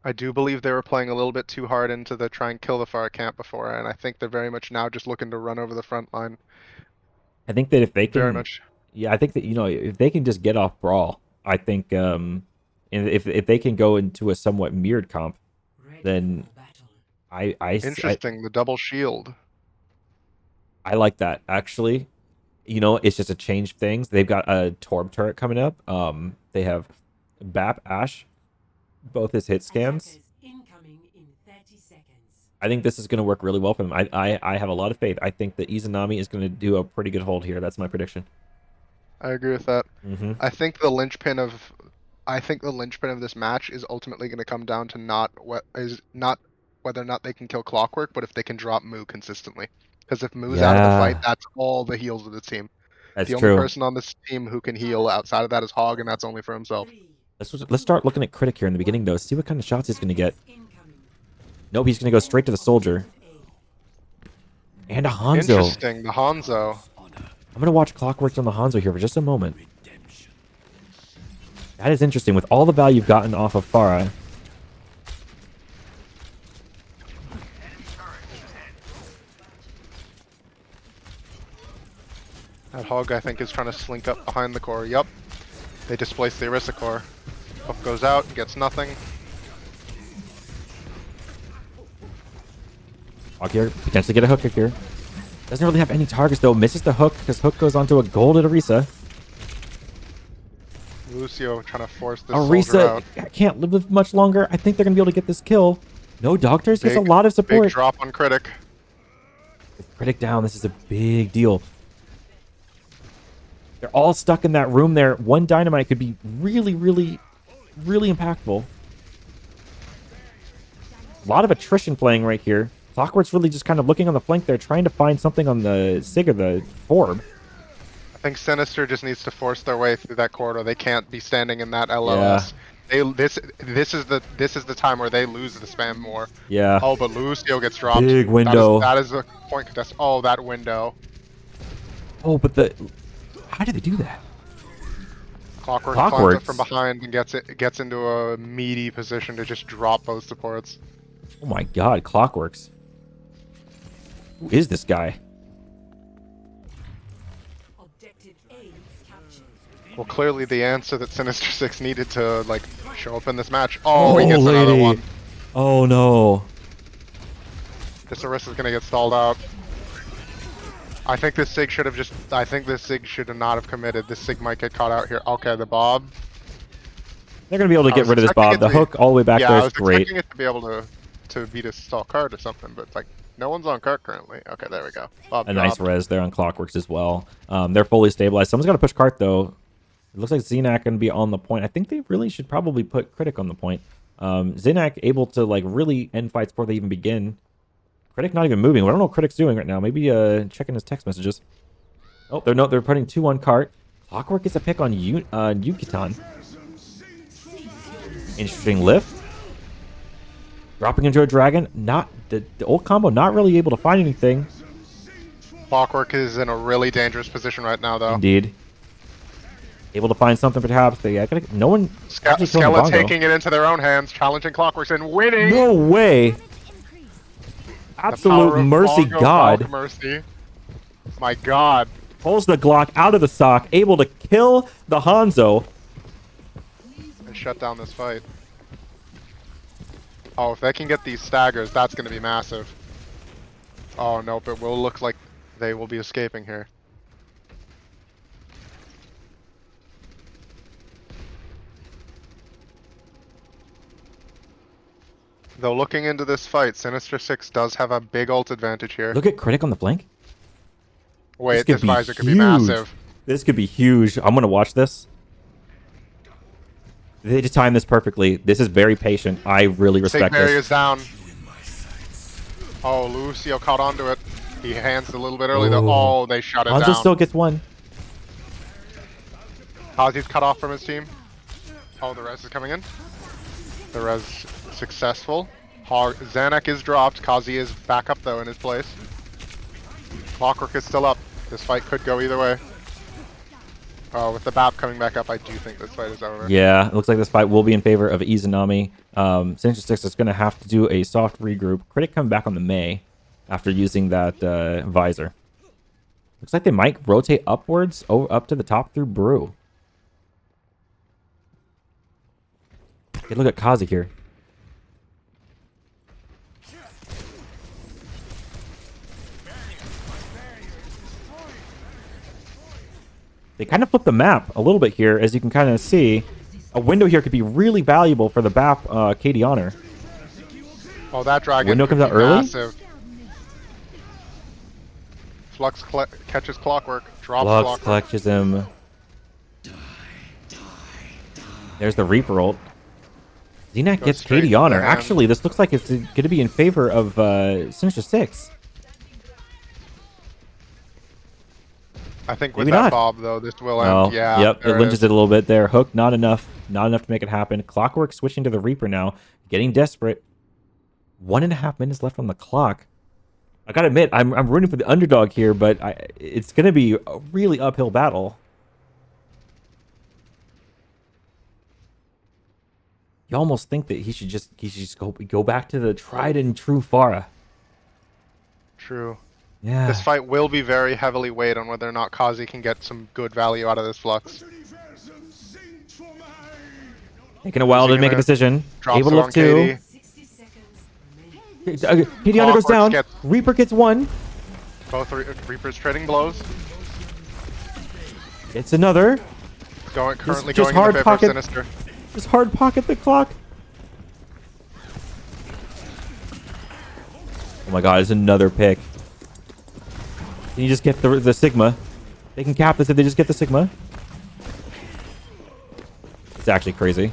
I do believe they were playing a little bit too hard into the try and kill the far camp before, and I think they're very much now just looking to run over the front line. I think that if they can, Very much. yeah, I think that if they can just get off brawl, I think, and if they can go into a somewhat mirrored comp, Ready then for battle. I Interesting, the double shield. like that actually. It's just a change of things. They've got a Torb turret coming up. They have Bap Ash, both his hit scans. Attackers incoming in 30 seconds. I think this is going to work really well for them. I have a lot of faith. I think that Izanami is going to do a pretty good hold here. That's my prediction. I agree with that. Mm-hmm. I think the linchpin of this match is ultimately going to come down to not whether or not they can kill Clockwork, but if they can drop Moo consistently. Because if Moo's out of the fight, that's all the heals of the team. That's the true. only person on this team who can heal outside of that is Hog, and that's only for himself. 3. Let's start looking at Critic here in the beginning, though. See what kind of shots he's going to get. Incoming. Nope, he's going to go straight to the Soldier. And a Hanzo. Interesting, the Hanzo. I'm going to watch Clockworks on the Hanzo here for just a moment. That is interesting. With all the value you've gotten off of Pharah. That Hog, I think, is trying to slink up behind the core. Yup. They displace the Orisa core. Hook goes out, gets nothing. Hog here. Potentially get a hook here. Doesn't really have any targets, though. Misses the hook because hook goes onto a gold at Orisa. Lucio trying to force this soldier Arisa out. can't live much longer. I think they're gonna be able to get this kill. No doctors. He has a lot of Big support. drop on Critic. Critic down. This is a big deal. They're all stuck in that room there. One dynamite could be really, really, really impactful. A lot of attrition playing right here. Clockwork's really just kind of looking on the flank there, trying to find something on the Sig or the Orb. I think Sinister just needs to force their way through that corridor. They can't be standing in that LOS. This is the time where they lose the spam more. Yeah. Oh, but Lucio gets dropped. Big window. That is a point contest. Oh, that window. Oh, but how did they do that? Clockwork climbs up from behind and gets into a meaty position to just drop both supports. Oh my god, Clockworks. Who is this guy? Objective A captured. Well, clearly the answer that Sinister 6 needed to like show up in this match. Oh, he gets another one. Oh no. This Arisa's gonna get stalled out. I think this Sig should have just. I think this Sig should have not have committed. This Sig might get caught out here. Okay, the Bob. They're gonna be able to get rid of this Bob. The hook all the way back there is great. I was expecting it to be able to beat a stall card or something, but like no one's on cart currently. Okay, there we go. Bob A dropped. nice res there on Clockworks as well. They're fully stabilized. Someone's got to push cart though. It looks like Zenak gonna be on the point. I think they really should probably put Critic on the point. Zenak able to like really end fights before they even begin. Critic not even moving. I don't know what Critic's doing right now. Maybe checking his text messages. Oh, they're putting 2 on cart. Clockwork gets a pick on Yukitan. Interesting lift. Dropping into a dragon. Not the old combo. Not really able to find anything. Clockwork is in a really dangerous position right now, though. Indeed. Able to find something perhaps. No one. actually killing Skella Bongo. taking it into their own hands, challenging Clockworks and winning. No way. The power Absolute of mercy, Bongo God. Bongo mercy. My God. Pulls the Glock out of the sock. Able to kill the Hanzo. And shut down this fight. Oh, if they can get these staggers, that's going to be massive. Oh, nope. It will look like they will be escaping here. Though looking into this fight, Sinister 6 does have a big ult advantage here. Look at Critic on the flank. Wait, could this be visor could be huge. massive. This could be huge. I'm going to watch this. They just timed this perfectly. This is very patient. I really respect Sig barrier this. is down. Oh, Lucio caught onto it. He hands a little bit early though. Oh, they shut it Hanzo down. still gets one. Kazi's cut off from his team. Oh, the res is coming in. The res successful. Zanak is dropped. Kazi is back up though in his place. Clockwork is still up. This fight could go either way. Oh, with the BAP coming back up, I do think this fight is over. Yeah, it looks like this fight will be in favor of Izanami. Sinister 6 is going to have to do a soft regroup. Critic come back on the May after using that visor. Looks like they might rotate upwards up to the top through Brew. Okay, look at Kazi here. They kind of flip the map a little bit here, as you can kind of see. A window here could be really valuable for the BAP KD Honor. Oh, that dragon Window could comes out be early? massive. Flux catches Clockwork, drops Lux Clockwork. clutches him. There's the Reaper ult. Zenak Goes gets straight KD to Honor. the hand. Actually, this looks like it's going to be in favor of Sinister 6. I think with Maybe that not. Bob though, this will end. Oh, Yeah. yep, there it lynches is. it a little bit there. Hook, not enough. Not enough to make it happen. Clockwork switching to the Reaper now. Getting desperate. 1.5 minutes left on the clock. I gotta admit, I'm rooting for the underdog here, but it's gonna be a really uphill battle. You almost think that he should just go back to the tried and true Pharah. True. Yeah. This fight will be very heavily weighed on whether or not Kazi can get some good value out of this Flux. Taking a while to Using make a it, decision. drops Able it to on lift two. KD. 60 seconds remaining. KD Honor goes Clockworks down. gets- Reaper gets one. Both Reapers trading blows. It's another. Currently just going in the hard favor of pocket. Sinister. Just hard pocket the clock. Oh my god, it's another pick. Can you just get the Sigma? They can cap this if they just get the Sigma. It's actually crazy.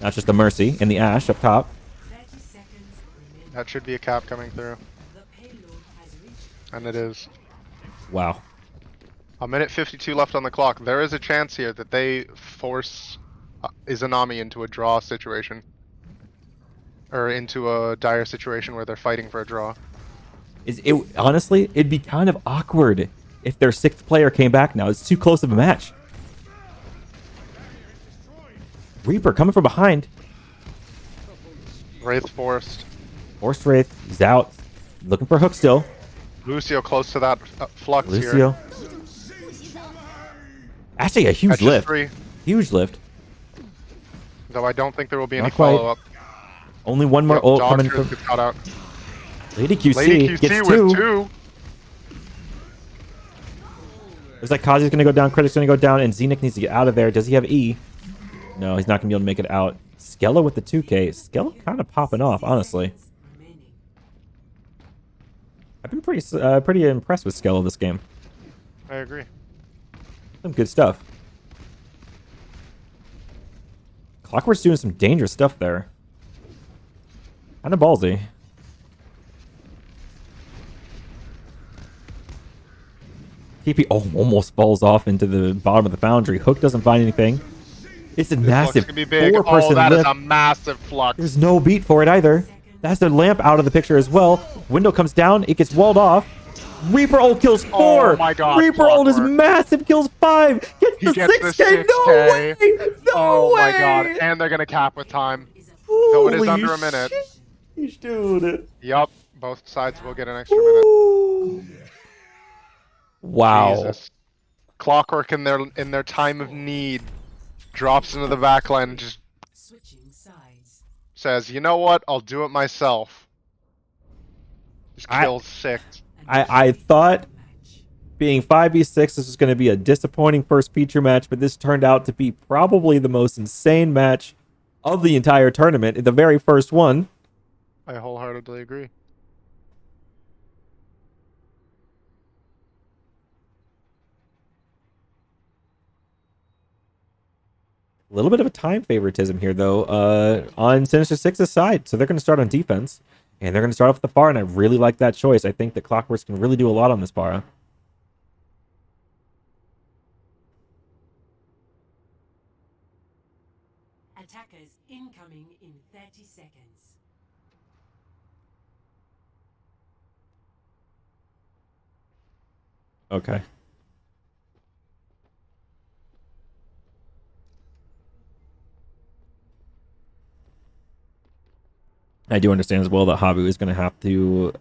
Not just the Mercy and the Ash up top. 30 seconds remaining. That should be a cap coming through. The payload has reached. And it is. Wow. A minute 52 left on the clock. There is a chance here that they force Izanami into a draw situation. Or into a dire situation where they're fighting for a draw. Honestly, it'd be kind of awkward if their 6th player came back now. It's too close of a match. Reaper coming from behind. Wraith forced. Forced Wraith. He's out. Looking for Hook still. Lucio close to that flux Lucio. here. Actually, a huge That's just lift. 3. Huge lift. Though I don't think there will be any Not quite. follow-up. Only one more Yep, ult Dog coming Truth from gets caught out. Lady QC. Lady QC Gets with 2. 2. Looks like Kazi's going to go down. Critic's going to go down. And Zenith needs to get out of there. Does he have E? No, he's not going to be able to make it out. Skella with the 2K. Skella kind of popping off, honestly. Remaining. I've been pretty impressed with Skella this game. I agree. Some good stuff. Clockwork's doing some dangerous stuff there. Kind of ballsy. TP almost falls off into the bottom of the foundry. Hook doesn't find anything. It's a massive Can be big. 4-person That is lift. a massive flux. There's no beat for it either. That's the lamp out of the picture as well. Window comes down. It gets walled off. Reaper ult kills 4. Oh my god. Reaper ult is Clockwork. massive. Kills 5. Gets He the gets 6K. the No 6K. way. No Oh way. my god. And they're going to cap with time. Though it is Holy under a minute. sheesh, dude. Yup. Both sides will get an extra minute. Ooh. Wow. Jesus. Clockwork in their time of need drops into the backline and just Switching sides. says, you know what? I'll do it myself. Just kills 6. I thought being 5v6 this was going to be a disappointing first feature match, but this turned out to be probably the most insane match of the entire tournament. The very first one. I wholeheartedly agree. A little bit of a time favoritism here, though, on Sinister Six's side. So they're going to start on defense, and they're going to start off with the Pharah, and I really like that choice. I think that Clockworks can really do a lot on this Pharah. Attackers incoming in 30 seconds. Okay. I do understand as well that Habu is going to have to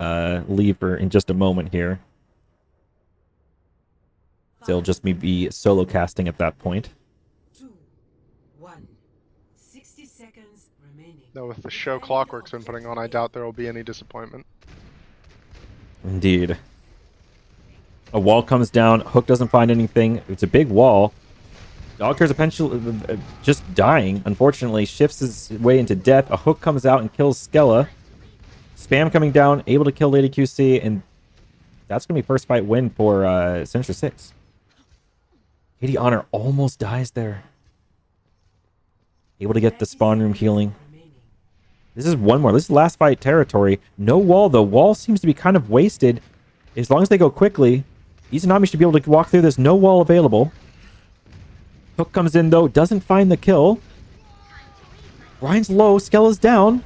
leave her in just a moment here. So it'll just be solo casting at that point. 2, 1. 60 seconds remaining. Though with the show Clockwork's been putting on, I doubt there will be any disappointment. Indeed. A wall comes down. Hook doesn't find anything. It's a big wall. Doctor's eventually just dying. Unfortunately, shifts his way into death. A Hook comes out and kills Skella. Spam coming down, able to kill Lady QC, and that's going to be first fight win for Sinister 6. Katie Honor almost dies there. Able to get the spawn room healing. This is one more. This is last fight territory. No wall, though. Wall seems to be kind of wasted. As long as they go quickly, Izanami should be able to walk through this. No wall available. Hook comes in, though. Doesn't find the kill. Ryan's low. Skella's down.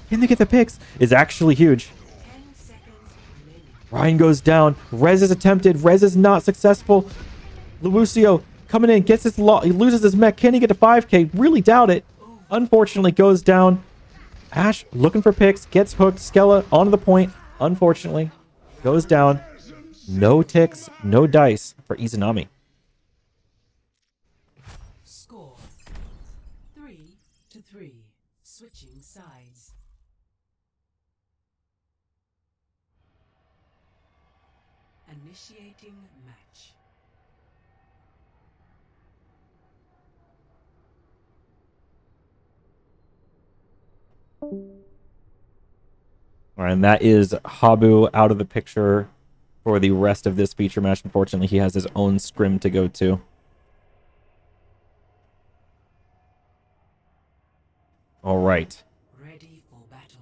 Can they get the picks? Is actually huge. 10 seconds remaining. Ryan goes down. Rez is attempted. Rez is not successful. Lucio coming in. Gets his he loses his mech. Can he get to 5k? Really doubt it. Unfortunately, goes down. Ash looking for picks. Gets hooked. Skella onto the point. Unfortunately, goes down. No ticks. No dice for Izanami. Score 3-3. Switching sides. Initiating match. All right, and that is Habu out of the picture for the rest of this feature match. Unfortunately, he has his own scrim to go to. All right. Ready for battle.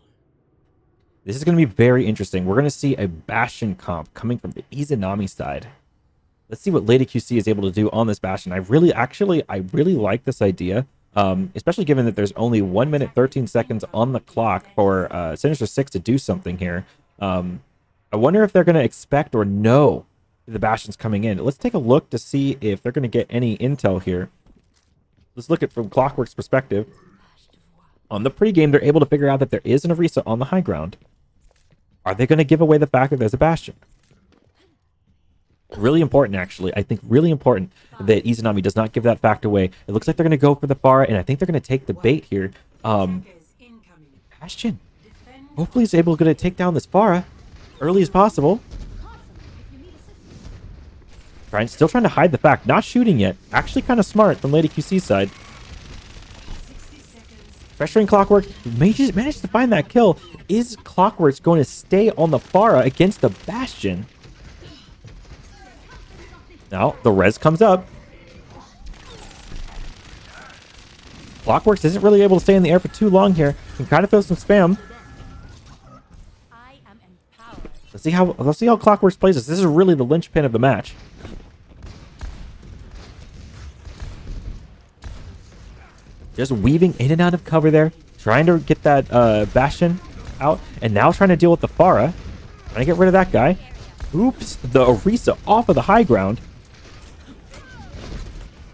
This is going to be very interesting. We're going to see a Bastion comp coming from the Izanami side. Let's see what Lady QC is able to do on this Bastion. I really like this idea, especially given that there's only 1 minute 13 seconds on the clock for Sinister 6 to do something here. I wonder if they're going to expect or know the Bastion's coming in. Let's take a look to see if they're going to get any intel here. Let's look at from Clockwork's perspective. On the pregame, they're able to figure out that there is an Orisa on the high ground. Are they going to give away the fact that there's a Bastion? Really important, actually. I think really important that Izanami does not give that fact away. It looks like they're going to go for the Pharah, and I think they're going to take the bait here. Attackers incoming. Bastion. Defend. Hopefully he's able to take down this Pharah early as possible. Still trying to hide the fact. Not shooting yet. Actually kind of smart from Lady QC's side. 60 seconds. Pressuring Clockwork. Managed to find that kill. Is Clockwork's going to stay on the Pharah against the Bastion? Now, the res comes up. Clockworks isn't really able to stay in the air for too long here. Can kind of throw some spam. I am empowered. Let's see how Clockworks plays this. This is really the linchpin of the match. Just weaving in and out of cover there. Trying to get that Bastion out. And now trying to deal with the Pharah. Trying to get rid of that guy. Oops. The Orisa off of the high ground.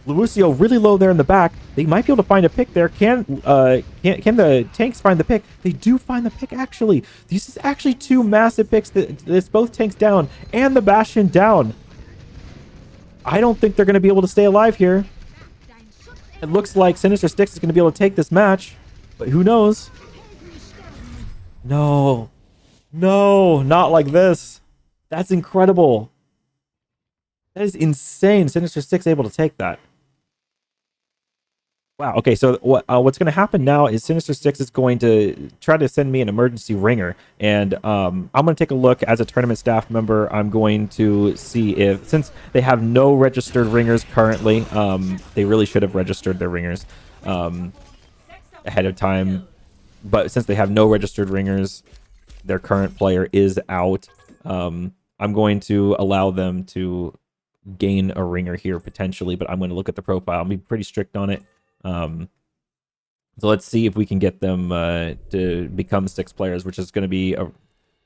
Lucio really low there in the back. They might be able to find a pick there. Can the tanks find the pick? They do find the pick, actually. This is actually two massive picks. That's both tanks down and the Bastion down. I don't think they're going to be able to stay alive here. It looks like Sinister Six is going to be able to take this match, but who knows? No. No, not like this. That's incredible. That is insane. Sinister Six able to take that. Wow. Okay, so what's going to happen now is Sinister Six is going to try to send me an emergency ringer, and I'm going to take a look as a tournament staff member. I'm going to see if, since they have no registered ringers currently, they really should have registered their ringers ahead of time. But since they have no registered ringers, their current player is out. I'm going to allow them to gain a ringer here potentially, but I'm going to look at the profile and be pretty strict on it. So let's see if we can get them to become 6 players, which is going to be a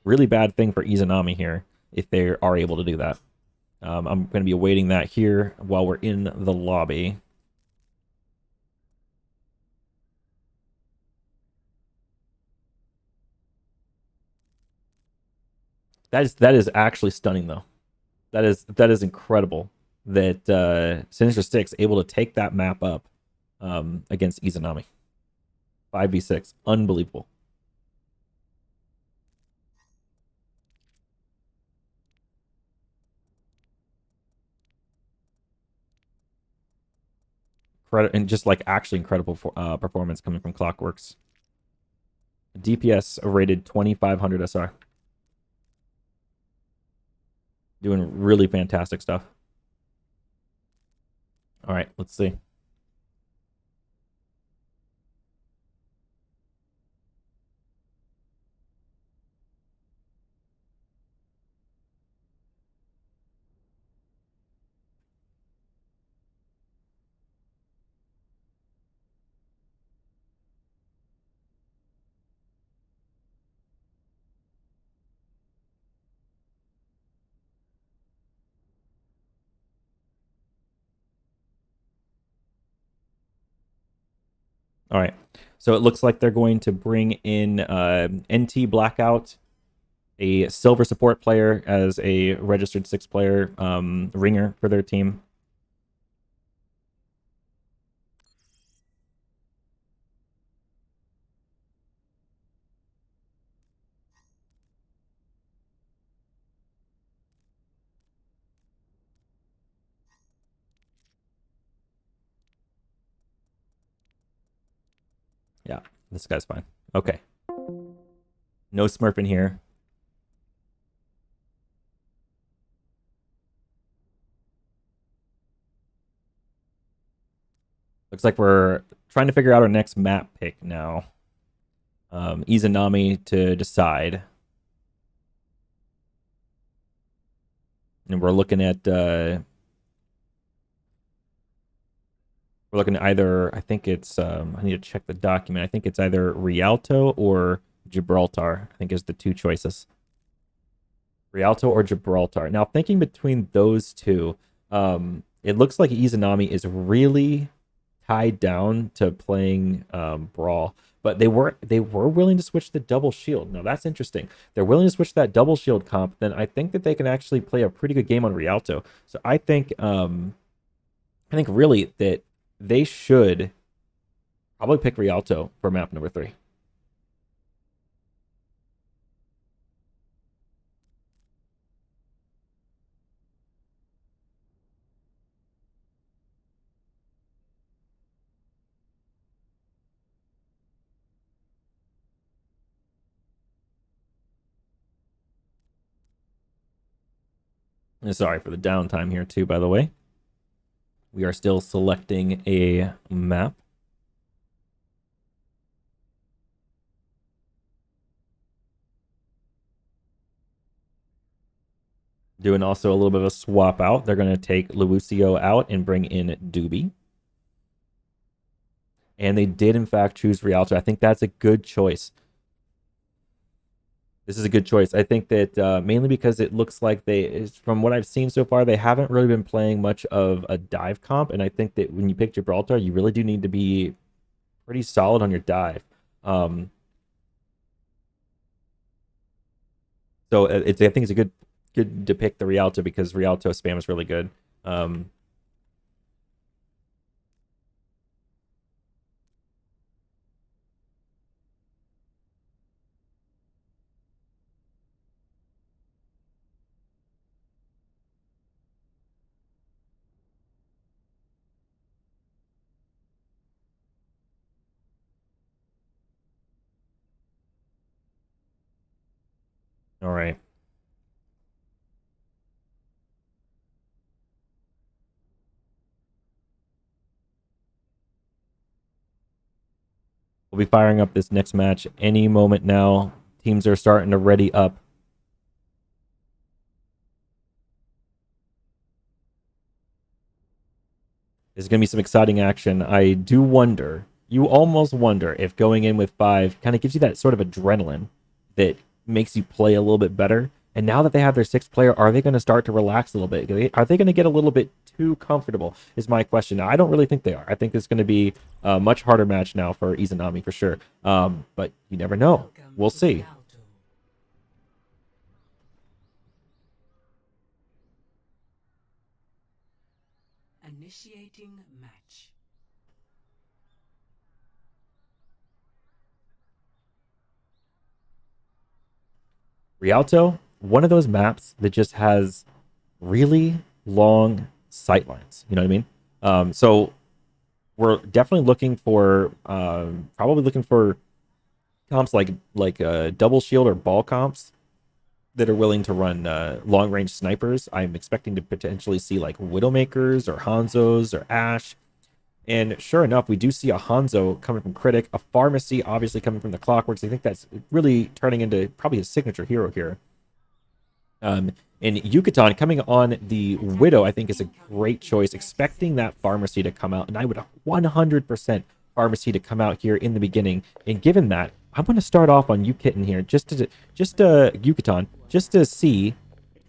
really bad thing for Izanami here if they are able to do that. I'm going to be awaiting that here while we're in the lobby. That is actually stunning, though. That is incredible that Sinister Six able to take that map up against Izanami. 5v6. Unbelievable. And just like actually incredible performance coming from Clockworks. DPS rated 2500 SR. Doing really fantastic stuff. All right, let's see. All right. So it looks like they're going to bring in NT Blackout, a silver support player, as a registered 6-player ringer for their team. Yeah, this guy's fine. Okay. No Smurf in here. Looks like we're trying to figure out our next map pick now. Izanami to decide. And we're looking at either, I think it's I need to check the document. I think it's either Rialto or Gibraltar, I think is the two choices. Rialto or Gibraltar. Now thinking between those two, it looks like Izanami is really tied down to playing Brawl, but they were willing to switch the double shield. Now that's interesting. They're willing to switch that double shield comp. Then I think that they can actually play a pretty good game on Rialto. So I think really that they should probably pick Rialto for map number 3. And sorry for the downtime here too, by the way. We are still selecting a map. Doing also a little bit of a swap out. They're going to take Lucio out and bring in Doobie. And they did, in fact, choose Rialto. I think that's a good choice. This is a good choice. I think that mainly because it looks like from what I've seen so far, they haven't really been playing much of a dive comp. And I think that when you pick Gibraltar, you really do need to be pretty solid on your dive. So I think it's a good to pick the Rialto because Rialto spam is really good. All right. We'll be firing up this next match any moment now. Teams are starting to ready up. There's going to be some exciting action. I do wonder, you almost wonder if going in with 5 kind of gives you that sort of adrenaline that makes you play a little bit better. And now that they have their 6th player, are they going to start to relax a little bit? Are they going to get a little bit too comfortable is my question. Now, I don't really think they are. I think it's going to be a much harder match now for Izanami for sure. But you never know. We'll see. Initiating match. Rialto, one of those maps that just has really long sightlines. You know what I mean? So we're definitely looking for probably looking for comps like double shield or ball comps that are willing to run long range snipers. I'm expecting to potentially see like Widowmakers or Hanzos or Ash. And sure enough, we do see a Hanzo coming from Critic, a Pharmacy obviously coming from the Clockworks. I think that's really turning into probably his signature hero here. And Yucatan coming on the Widow, I think is a great choice, expecting that Pharmacy to come out. And I would 100% Pharmacy to come out here in the beginning. And given that, I'm going to start off on Yucatan here, just Yucatan, just to see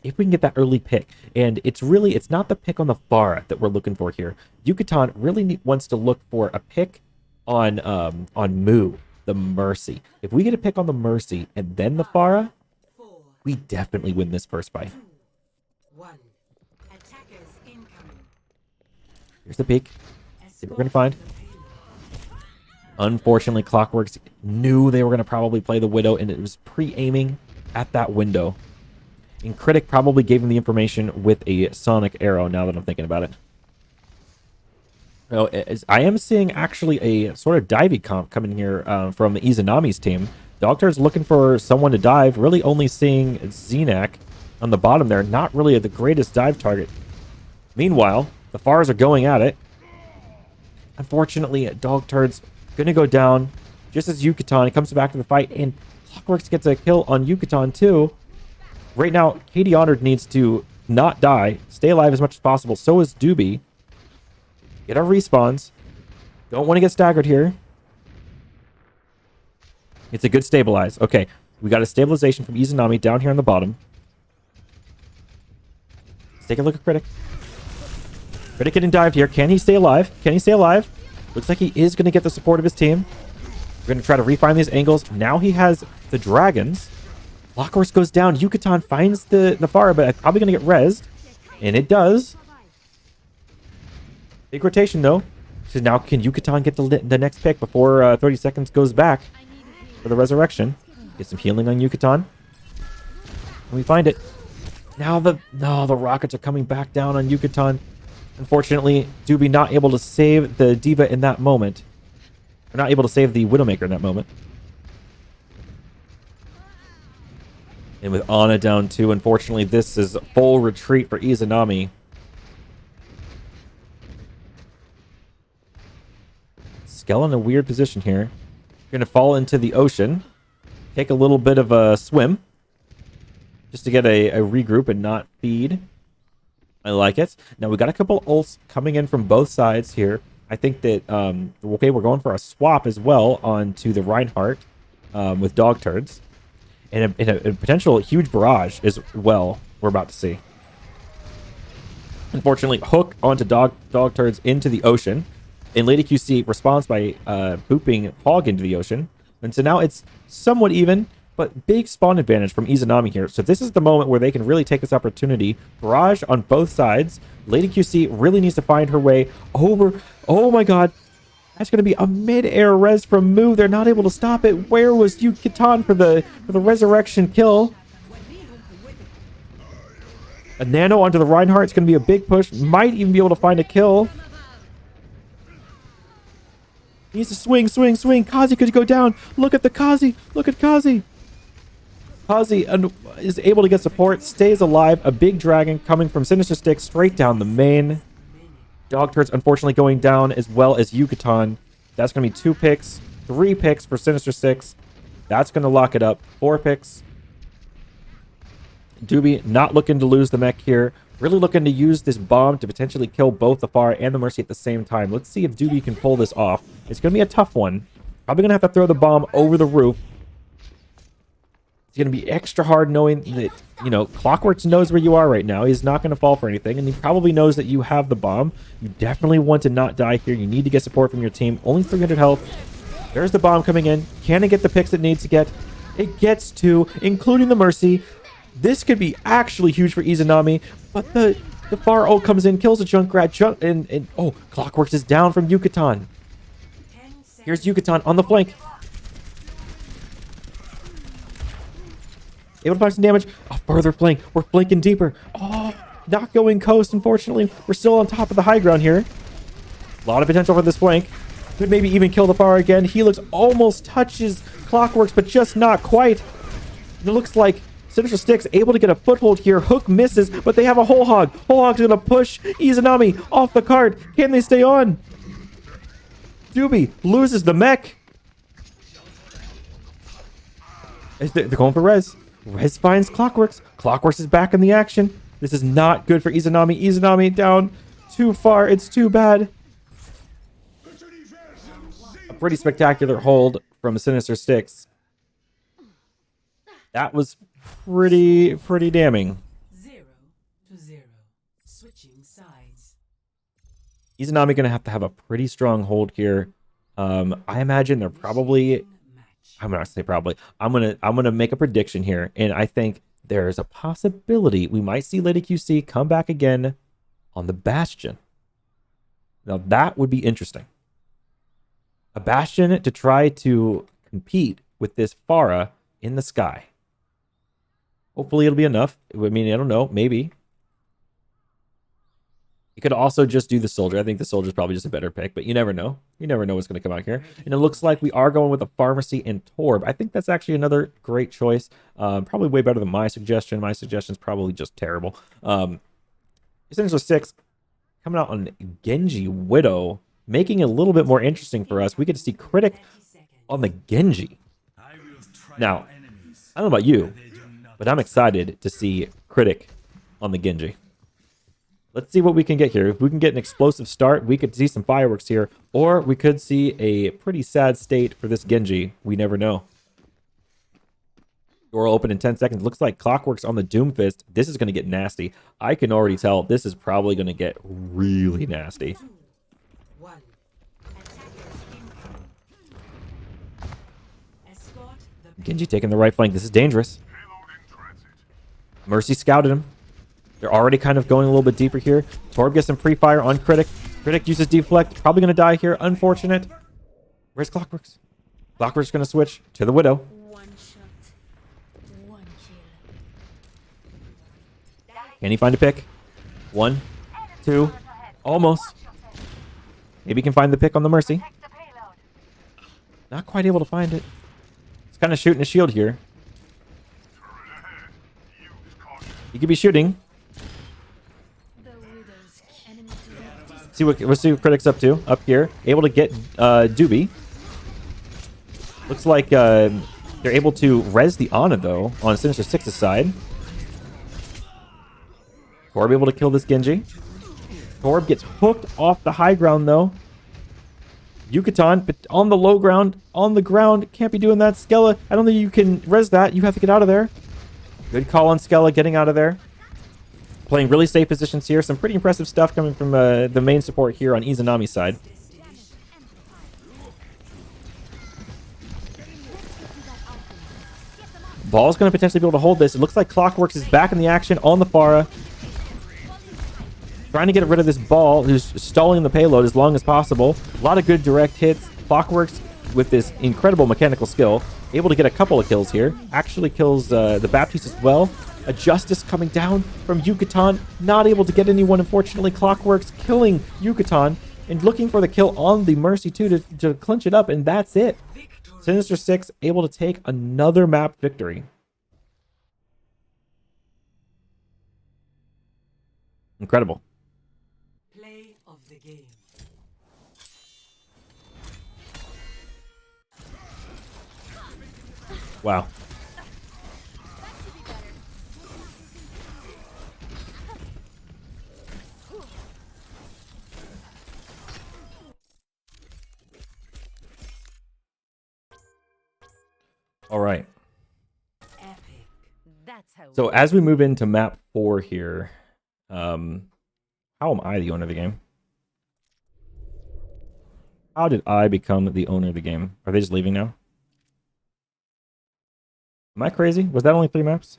if we can get that early pick. And it's not the pick on the Pharah that we're looking for here. Yucatan really wants to look for a pick on Mu, the Mercy. If we get a pick on the Mercy and then the Pharah, we definitely win this first fight. Here's the peek. See what we're going to find. Unfortunately, Clockworks knew they were going to probably play the Widow, and it was pre-aiming at that window. And Critic probably gave him the information with a Sonic Arrow, now that I'm thinking about it. No, I am seeing actually a sort of divey comp coming here from Izanami's team. Doctor's looking for someone to dive, really only seeing Xenak on the bottom there. Not really the greatest dive target. Meanwhile, the Fars are going at it. Unfortunately, Dogturd's going to go down just as Yucatan comes back to the fight, and Clockworks gets a kill on Yucatan too. Right now, Katie Honored needs to not die, stay alive as much as possible. So is Doobie. Get our respawns. Don't want to get staggered here. It's a good stabilize. Okay, we got a stabilization from Izanami down here on the bottom. Let's take a look at Critic. Critic getting dived here. Can he stay alive? Can he stay alive? Looks like he is going to get the support of his team. We're going to try to refine these angles. Now he has the dragons. Lockhorse goes down. Yucatan finds the Nafara, but probably going to get rezzed. And it does. Big rotation, though. So now can Yucatan get the next pick before 30 seconds goes back for the resurrection? Get some healing on Yucatan. And we find it. Now the rockets are coming back down on Yucatan. Unfortunately, Doobie not able to save the Diva in that moment. Or not able to save the Widowmaker in that moment. And with Ana down too, unfortunately, this is full retreat for Izanami. Skell in a weird position here. Going to fall into the ocean. Take a little bit of a swim. Just to get a regroup and not feed. I like it. Now, we got a couple ults coming in from both sides here. I think that, okay, we're going for a swap as well onto the Reinhardt with Dog Turds. And a potential huge barrage as well we're about to see. Unfortunately, hook onto Dog Turds into the ocean. And Lady QC responds by booping Hog into the ocean. And so now it's somewhat even, but big spawn advantage from Izanami here. So this is the moment where they can really take this opportunity. Barrage on both sides. Lady QC really needs to find her way over. Oh my god. That's going to be a mid-air res from Moo. They're not able to stop it. Where was Yucatan for the resurrection kill? A nano onto the Reinhardt. It's going to be a big push. Might even be able to find a kill. He needs to swing, swing, swing. Kazi could go down. Look at the Kazi. Look at Kazi. Kazi is able to get support. Stays alive. A big dragon coming from Sinister Stick straight down the main. Dog Turds unfortunately going down as well as Yucatan. That's going to be 2 picks. 3 picks for Sinister Six. That's going to lock it up. 4 picks. Doobie not looking to lose the mech here. Really looking to use this bomb to potentially kill both the Far and the Mercy at the same time. Let's see if Doobie can pull this off. It's going to be a tough one. Probably going to have to throw the bomb over the roof. It's going to be extra hard knowing that, you know, Clockworks knows where you are right now. He's not going to fall for anything, and he probably knows that you have the bomb. You definitely want to not die here. You need to get support from your team. Only 300 health. There's the bomb coming in. Can it get the picks it needs to get? It gets 2, including the Mercy. This could be actually huge for Izanami, but the Far ult comes in, kills a Junkrat, and oh, Clockworks is down from Yucatan. Here's Yucatan on the flank. Able to find some damage. A further flank. We're flanking deeper. Oh, not going coast, unfortunately. We're still on top of the high ground here. A lot of potential for this flank. Could maybe even kill the Far again. Helix almost touches Clockworks, but just not quite. It looks like Sinister Stick's able to get a foothold here. Hook misses, but they have a Whole Hog. Whole Hog's going to push Izanami off the cart. Can they stay on? Doobie loses the mech. They're going for Rez. Rez finds Clockworks. Clockworks is back in the action. This is not good for Izanami. Izanami down too far. It's too bad. A pretty spectacular hold from Sinister Sticks. That was pretty damning. 0-0. Switching sides. Izanami going to have a pretty strong hold here. I imagine they're probably... I'm not gonna say probably. I'm gonna make a prediction here, and I think there's a possibility we might see Lady QC come back again on the Bastion. Now that would be interesting. A Bastion to try to compete with this Pharah in the sky. Hopefully it'll be enough. I mean, I don't know, maybe. You could also just do the soldier. I think the soldier is probably just a better pick, but you never know. You never know what's going to come out here. And it looks like we are going with a pharmacy and Torb. I think that's actually another great choice. Probably way better than my suggestion. My suggestion is probably just terrible. Sinister 6 coming out on Genji Widow, making it a little bit more interesting for us. We get to see Critic 30 seconds. on the Genji. Now, I don't know about you, but I'm excited to see Critic on the Genji. Let's see what we can get here. If we can get an explosive start, we could see some fireworks here, or we could see a pretty sad state for this Genji. We never know. Door will open in 10 seconds. Looks like Clockwork's on the Doomfist. This is going to get nasty. I can already tell this is probably going to get really nasty. 2, 1. Escort the Genji taking the right flank. This is dangerous. Mercy scouted him. They're already kind of going a little bit deeper here. Torb gets some pre-fire on Critic. Critic uses deflect. Probably going to die here. Unfortunate. Where's Clockworks? Clockworks going to switch to the Widow. One shot, one kill. Can he find a pick? 1, 2, almost. Maybe he can find the pick on the Mercy. Not quite able to find it. He's kind of shooting a shield here. He could be shooting. The widow's enemy to Let's see what Critic's up to. Up here. Able to get Doobie. Looks like they're able to res the Ana, though, on Sinister 6's side. Torb able to kill this Genji. Torb gets hooked off the high ground, though. Yucatan, but on the low ground, on the ground. Can't be doing that. Skella, I don't think you can res that. You have to get out of there. Good call on Skella getting out of there. Playing really safe positions here. Some pretty impressive stuff coming from the main support here on Izanami's side. Ball's going to potentially be able to hold this. It looks like Clockworks is back in the action on the Pharah. Trying to get rid of this ball, who's stalling the payload as long as possible. A lot of good direct hits. Clockworks, with this incredible mechanical skill, able to get a couple of kills here. Actually kills the Baptiste as well. A Justice coming down from Yucatan. Not able to get anyone, unfortunately. Clockworks killing Yucatan and looking for the kill on the Mercy too to clinch it up, and that's it. Sinister 6 able to take another map victory. Incredible. play of the game. Wow. All right. Epic. That's how. So as we move into map 4 here, how am I the owner of the game? How did I become the owner of the game? Are they just leaving now? Am I crazy? Was that only 3 maps?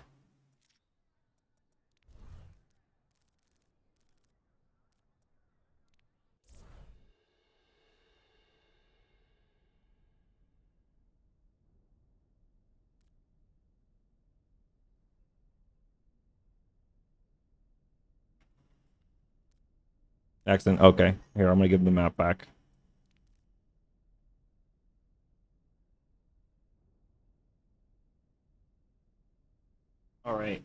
Excellent. Okay. Here, I'm going to give the map back. All right.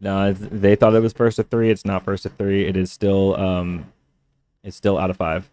No, they thought it was first to 3. It's not first to 3. It is still it's still out of 5.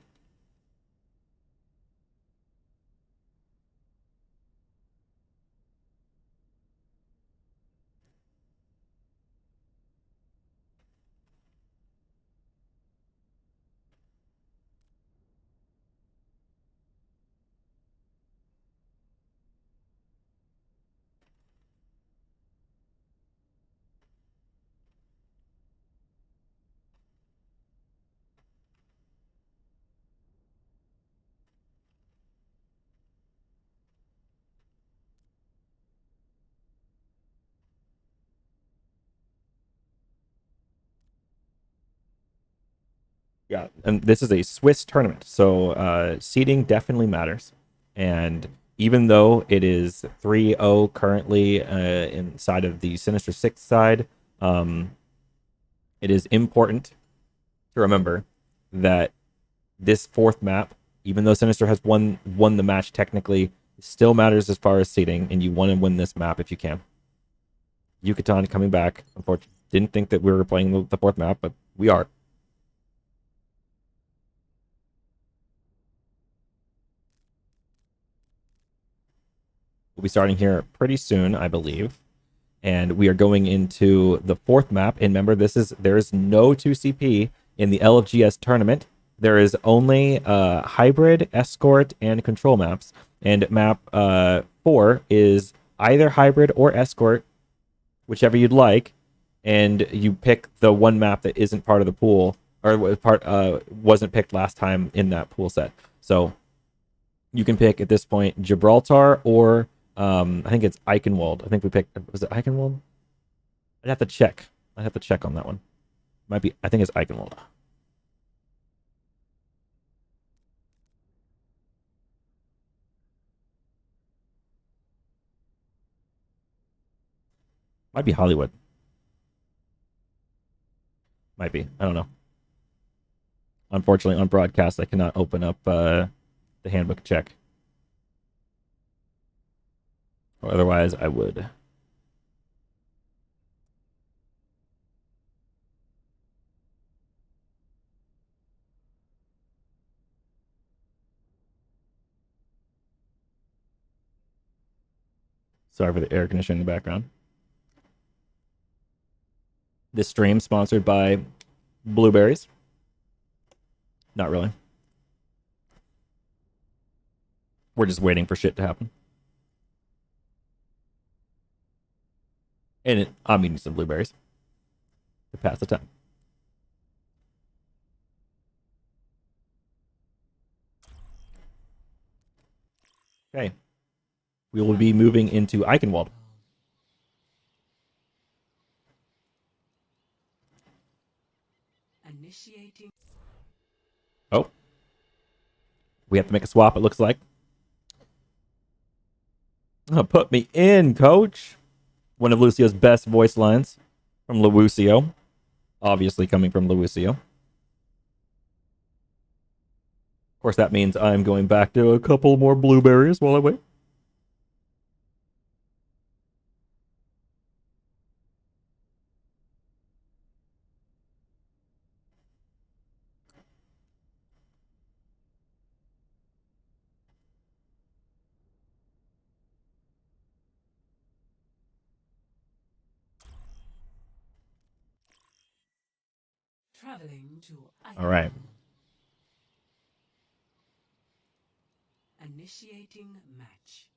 Yeah, and this is a Swiss tournament, so seeding definitely matters. And even though it is 3-0 currently inside of the Sinister 6 side, it is important to remember that this fourth map, even though Sinister has won the match technically, still matters as far as seeding, and you want to win this map if you can. Yucatan coming back. Unfortunately, didn't think that we were playing the fourth map, but we are. We'll be starting here pretty soon, I believe. And we are going into the fourth map. And remember, there is no 2CP in the LFGS tournament. There is only hybrid, escort, and control maps. And map 4 is either hybrid or escort, whichever you'd like. And you pick the one map that isn't part of the pool, or wasn't picked last time in that pool set. So you can pick at this point Gibraltar or I think it's Eichenwald. I think we picked, was it Eichenwald? I'd have to check. On that one. Might be, I think it's Eichenwald. Might be Hollywood. Might be. I don't know. Unfortunately, on broadcast, I cannot open up the handbook check. Or otherwise, I would. Sorry for the air conditioning in the background. This stream sponsored by Blueberries. Not really. We're just waiting for shit to happen. And I'm eating some blueberries to pass the time. Okay. We will be moving into Eichenwald. Initiating. Oh. We have to make a swap, it looks like. Oh, put me in, coach. One of Lucio's best voice lines from Lucio. Obviously coming from Lucio. Of course, that means I'm going back to a couple more blueberries while I wait. Traveling to All right. Initiating match.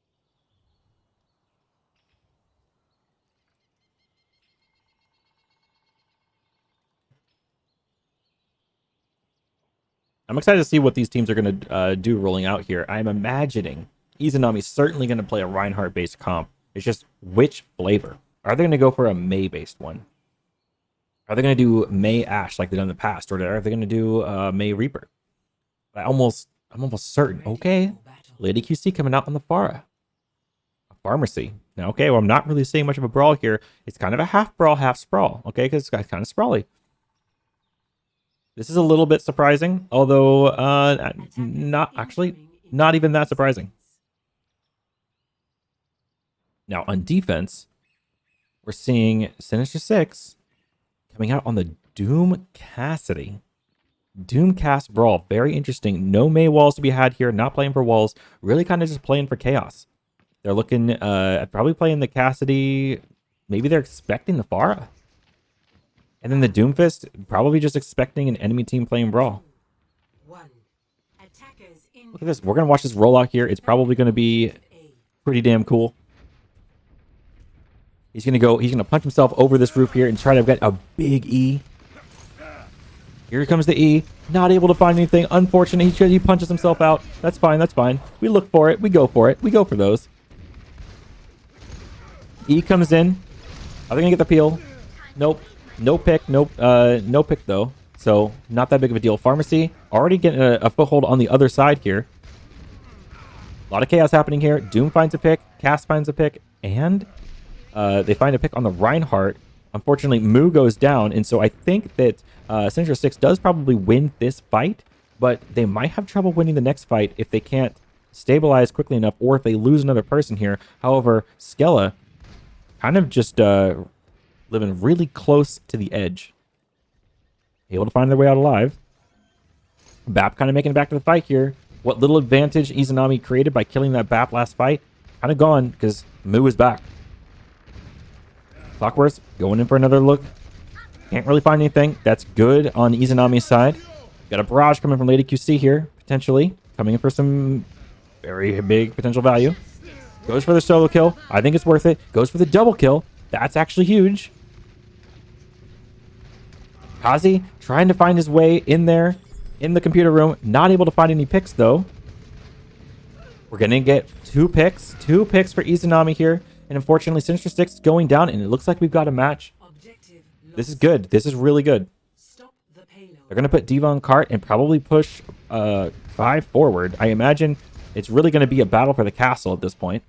I'm excited to see what these teams are going to do rolling out here. I'm imagining Izanami's certainly going to play a Reinhardt-based comp. It's just which flavor? Are they going to go for a Mei-based one? Are they going to do Mei Ash like they've done in the past? Or are they going to do Mei Reaper? I'm almost certain. Okay. Lady QC coming out on the Pharah. A pharmacy. Now, okay, well, I'm not really seeing much of a brawl here. It's kind of a half brawl, half sprawl. Okay, because it's kind of sprawly. This is a little bit surprising, although not even that surprising. Now, on defense, we're seeing Sinister 6 coming out on the Doom Cassidy. Doom Cast Brawl. Very interesting. No Mei walls to be had here. Not playing for walls. Really kind of just playing for chaos. They're looking at probably playing the Cassidy. Maybe they're expecting the Pharah. And then the Doomfist, probably just expecting an enemy team playing Brawl. Look Look at this. We're going to watch this roll out here. It's probably going to be pretty damn cool. He's going to punch himself over this roof here and try to get a big E. Here comes the E. Not able to find anything. Unfortunate. He punches himself out. That's fine. That's fine. We look for it. We go for it. We go for those. E comes in. Are they going to get the peel? Nope. No pick. Nope. No pick, though. So, not that big of a deal. Pharmacy already getting a foothold on the other side here. lot of chaos happening here. Doom finds a pick. Cass finds a pick. And they find a pick on the Reinhardt. Unfortunately, Moo goes down. And so I think that Sinister 6 does probably win this fight. But they might have trouble winning the next fight if they can't stabilize quickly enough, or if they lose another person here. However, Skella kind of just living really close to the edge. Able to find their way out alive. Bap kind of making it back to the fight here. What little advantage Izanami created by killing that Bap last fight, kind of gone because Moo is back. Clockworks going in for another look. Can't really find anything. That's good on Izanami's side. Got a barrage coming from Lady QC here, potentially. Coming in for some very big potential value. Goes for the solo kill. I think it's worth it. Goes for the double kill. That's actually huge. Kazi trying to find his way in there in the computer room. Not able to find any picks, though. We're going to get 2 picks. 2 picks for Izanami here. And unfortunately, Sinister 6 is going down, and it looks like we've got a match. This is good. This is really good. They're going to put Diva on cart and probably push 5 forward. I imagine it's really going to be a battle for the castle at this point.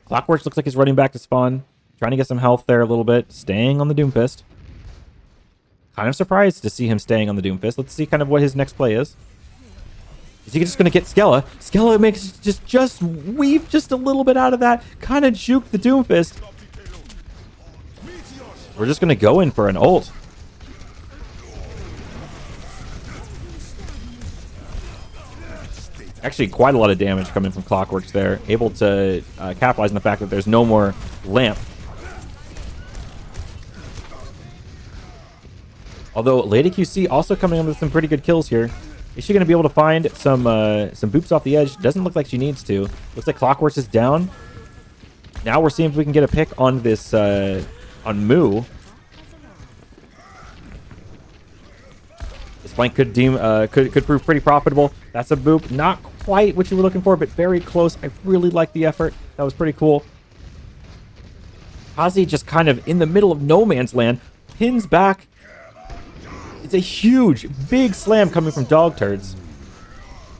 Clockworks looks like he's running back to spawn. Trying to get some health there a little bit. Staying on the Doomfist. Kind of surprised to see him staying on the Doomfist. Let's see kind of what his next play is. Is he just going to get Skella? Skella makes just weave just a little bit out of that. Kind of juke the Doomfist. We're just going to go in for an ult. Actually, quite a lot of damage coming from Clockworks there. Able to capitalize on the fact that there's no more lamp. Although Lady QC also coming in with some pretty good kills here. Is she going to be able to find some boops off the edge? Doesn't look like she needs to. Looks like Clockworks is down. Now we're seeing if we can get a pick on this on Moo. This flank could prove pretty profitable. That's a boop. Not quite what you were looking for, but very close. I really like the effort. That was pretty cool. Kazi just kind of in the middle of no man's land. Pins back. It's a huge, big slam coming from Dog Turds.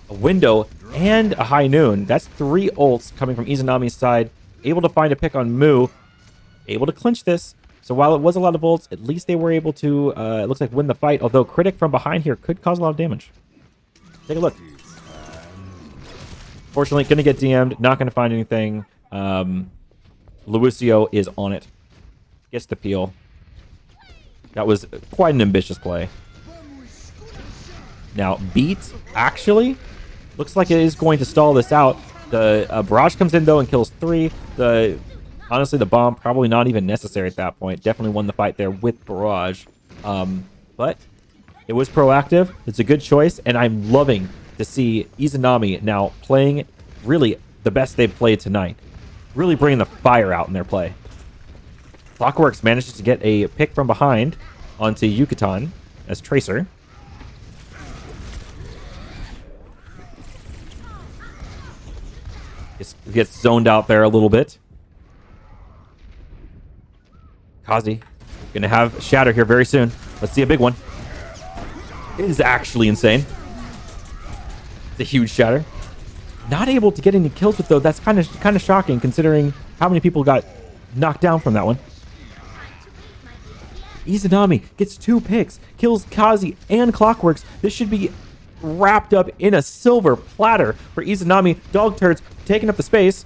A window and a high noon. That's 3 ults coming from Izanami's side. Able to find a pick on Moo. Able to clinch this. So while it was a lot of ults, at least they were able to, it looks like, win the fight. Although Critic from behind here could cause a lot of damage. Take a look. Fortunately, going to get DM'd. Not going to find anything. Lucio is on it. Gets the peel. That was quite an ambitious play. Now, Beat actually looks like it is going to stall this out. The barrage comes in, though, and kills 3. Honestly, the bomb probably not even necessary at that point. Definitely won the fight there with barrage. But it was proactive. It's a good choice, and I'm loving to see Izanami now playing really the best they've played tonight. Really bringing the fire out in their play. Clockworks manages to get a pick from behind onto Yucatan as Tracer. Gets zoned out there a little bit. Kazi gonna have Shatter here very soon. Let's see a big one. It is actually insane. It's a huge Shatter. Not able to get any kills with though. That's kind of shocking considering how many people got knocked down from that one. Izanami gets 2 picks, kills Kazi and Clockworks. This should be wrapped up in a silver platter for Izanami. Dog Turds taking up the space,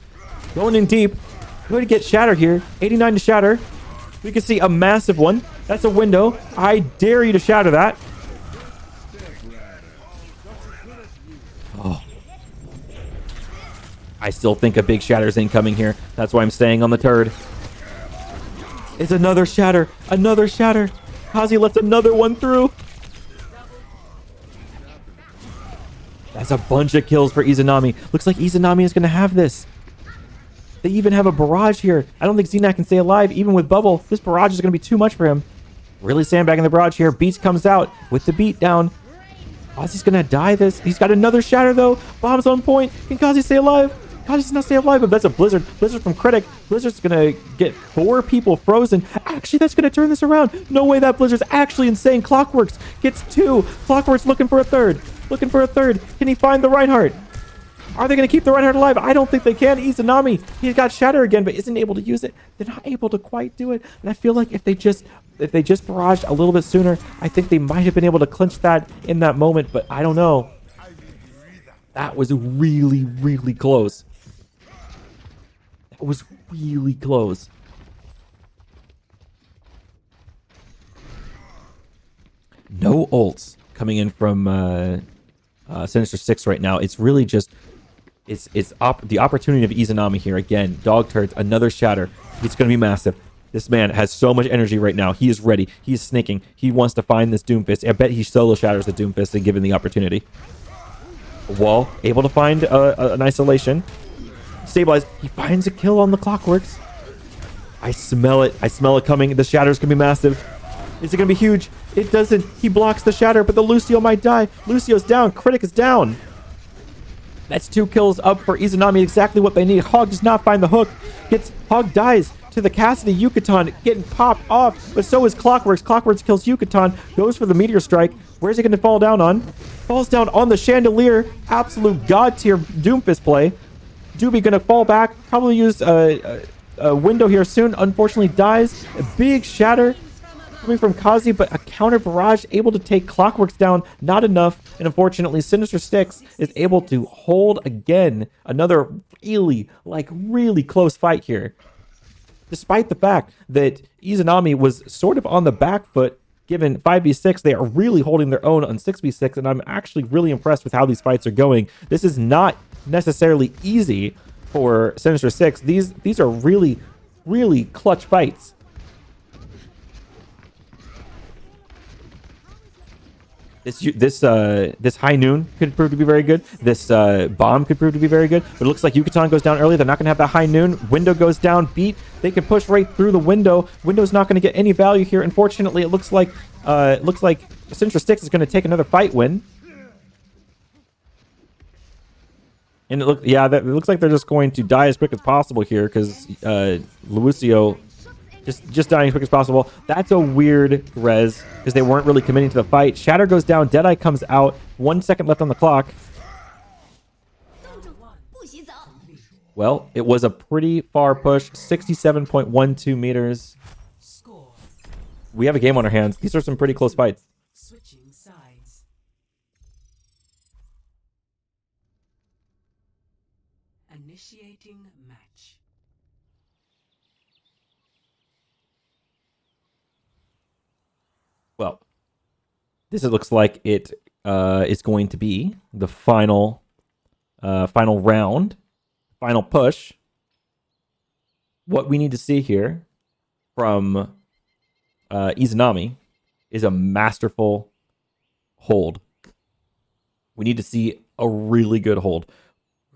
going in deep. Could get Shatter here. 89 to Shatter. We can see a massive one. That's a window. I dare you to shatter that. Oh. I still think a big Shatter's incoming here. That's why I'm staying on the turd. It's another Shatter. Another Shatter. Kazi left another one through. That's a bunch of kills for Izanami. Looks like Izanami is going to have this. They even have a barrage here. I don't think Xenak can stay alive, even with Bubble. This barrage is going to be too much for him. Really sandbagging the barrage here. Beats comes out with the beat down. Kazi's going to die this. He's got another Shatter, though. Bomb's on point. Can Kazi stay alive? Kazi does not stay alive, but that's a Blizzard. Blizzard from Critic. Blizzard's going to get 4 people frozen. Actually, that's going to turn this around. No way, that Blizzard's actually insane. Clockworks gets 2. Clockworks looking for a third. Looking for a third. Can he find the Reinhardt? Are they going to keep the Reinhardt alive? I don't think they can. Izanami, he's got Shatter again, but isn't able to use it. They're not able to quite do it. And I feel like if they just barraged a little bit sooner, I think they might have been able to clinch that in that moment, but I don't know. That was really, really close. That was really close. No ults coming in from Sinister 6 right now. It's really just the opportunity of Izanami here again. Dog turds, another shatter. It's going to be massive. This man has so much energy right now. He is ready. He's snaking. He wants to find this Doomfist. I bet he solo shatters the Doomfist and given the opportunity. Wall able to find an isolation. Stabilize. He finds a kill on the Clockworks. I smell it. I smell it coming. The shatter's going to be massive. Is it going to be huge? It doesn't. He blocks the shatter, but the Lucio might die. Lucio's down. Critic is down. That's 2 kills up for Izanami. Exactly what they need. Hog does not find the hook. Hog dies to the Cassidy. Yucatan getting popped off, but so is Clockworks. Clockworks kills Yucatan. Goes for the Meteor Strike. Where's he going to fall down on? Falls down on the Chandelier. Absolute god tier Doomfist play. Doobie going to fall back. Probably use a window here soon. Unfortunately dies. A big shatter coming from Kazi, but a counter barrage able to take Clockworks down. Not enough. And unfortunately, Sinister Six is able to hold again. Another really close fight here. Despite the fact that Izanami was sort of on the back foot, given 5v6, they are really holding their own on 6v6, and I'm actually really impressed with how these fights are going. This is not necessarily easy for Sinister Six. These are really clutch fights. This high noon could prove to be very good. This bomb could prove to be very good. But it looks like Yucatan goes down early. They're not going to have that high noon. Window goes down. Beat. They can push right through the window. Window's not going to get any value here. Unfortunately, it looks like Sinister Six is going to take another fight win. And it looks like they're just going to die as quick as possible here because Lucio just dying as quick as possible. That's a weird res because they weren't really committing to the fight. Shatter goes down. Deadeye comes out. 1 second left on the clock. Well, it was a pretty far push. 67.12 meters. We have a game on our hands. These are some pretty close fights. Switching sides. Initiating match. Well, this looks like it is going to be the final round, final push. What we need to see here from Izanami is a masterful hold. We need to see a really good hold.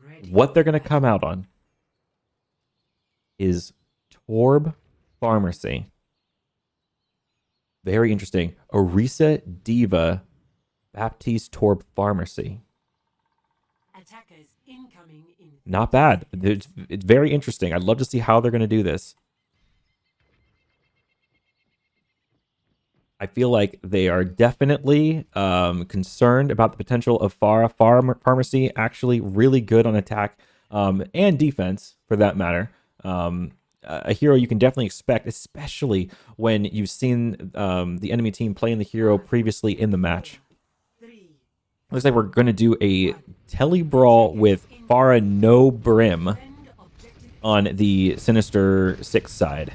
Ready. What they're going to come out on is Torb Pharmacy. Very interesting. Orisa Diva Baptiste Torb Pharmacy. Attackers incoming in. Not bad. It's very interesting. I'd love to see how they're going to do this. I feel like they are definitely concerned about the potential of Pharmacy. Actually really good on attack and defense, for that matter. A hero you can definitely expect, especially when you've seen the enemy team playing the hero previously in the match. Looks like we're going to do a tele brawl with Pharah no Brim on the Sinister 6 side.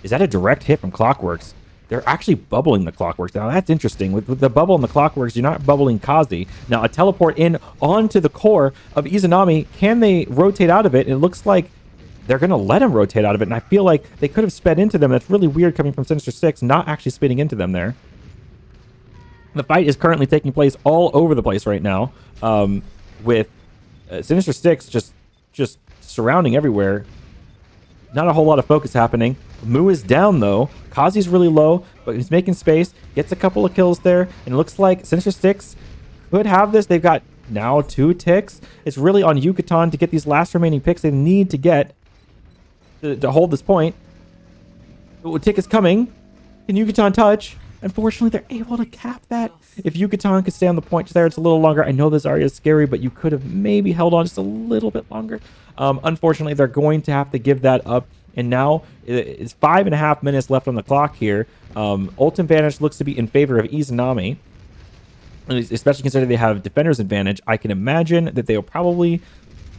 Is that a direct hit from Clockworks? They're actually bubbling the Clockworks. Now that's interesting. With the bubble in the Clockworks, you're not bubbling Kazi. Now a teleport in onto the core of Izanami. Can they rotate out of it? It looks like they're going to let him rotate out of it, and I feel like they could have sped into them. That's really weird coming from Sinister 6, not actually speeding into them there. The fight is currently taking place all over the place right now, with Sinister 6 just surrounding everywhere. Not a whole lot of focus happening. Mu is down, though. Kazi's really low, but he's making space. Gets a couple of kills there, and it looks like Sinister 6 could have this. They've got now 2 ticks. It's really on Yucatan to get these last remaining picks they need to get to hold this point. Ooh, tick is coming. Can Yucatan touch? unfortunately, they're able to cap that. If Yucatan could stay on the point there, it's a little longer. I know this area is scary, but you could have maybe held on just a little bit longer. Unfortunately, they're going to have to give that up. And now it's 5.5 minutes left on the clock here. Ult advantage looks to be in favor of Izanami, especially considering they have defender's advantage. I can imagine that they'll probably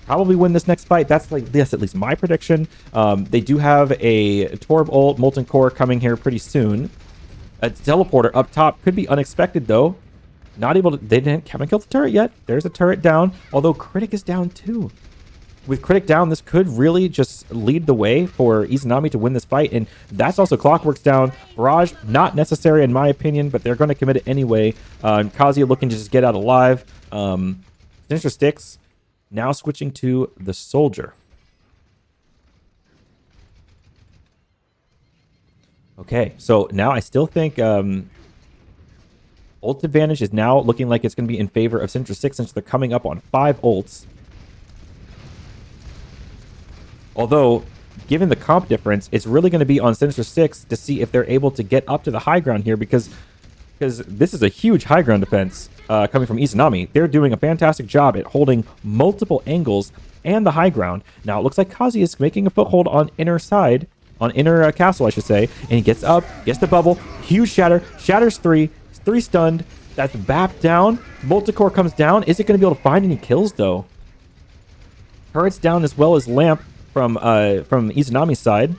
win this next fight. That's at least my prediction. They do have a Torb ult, Molten Core coming here pretty soon. A teleporter up top could be unexpected though. Not able to. They haven't killed the turret yet. There's a turret down. Although Critic is down too. With Critic down, this could really just lead the way for Izanami to win this fight. And that's also Clockwork's down. Barrage, not necessary in my opinion, but they're going to commit it anyway. Kazuya looking to just get out alive. Sinister Sticks now switching to the Soldier. Okay, so now I still think ult advantage is now looking like it's going to be in favor of Sinister Six since they're coming up on 5 ults. Although, given the comp difference, it's really going to be on Sinister Six to see if they're able to get up to the high ground here because this is a huge high ground defense coming from Izanami. They're doing a fantastic job at holding multiple angles and the high ground. Now, it looks like Kazi is making a foothold on inner castle, I should say, and he gets up, gets the bubble, huge shatter, shatters 3 stunned, that's BAP down, Multicore comes down. Is it going to be able to find any kills, though? Turret's down as well as Lamp from Izanami's side.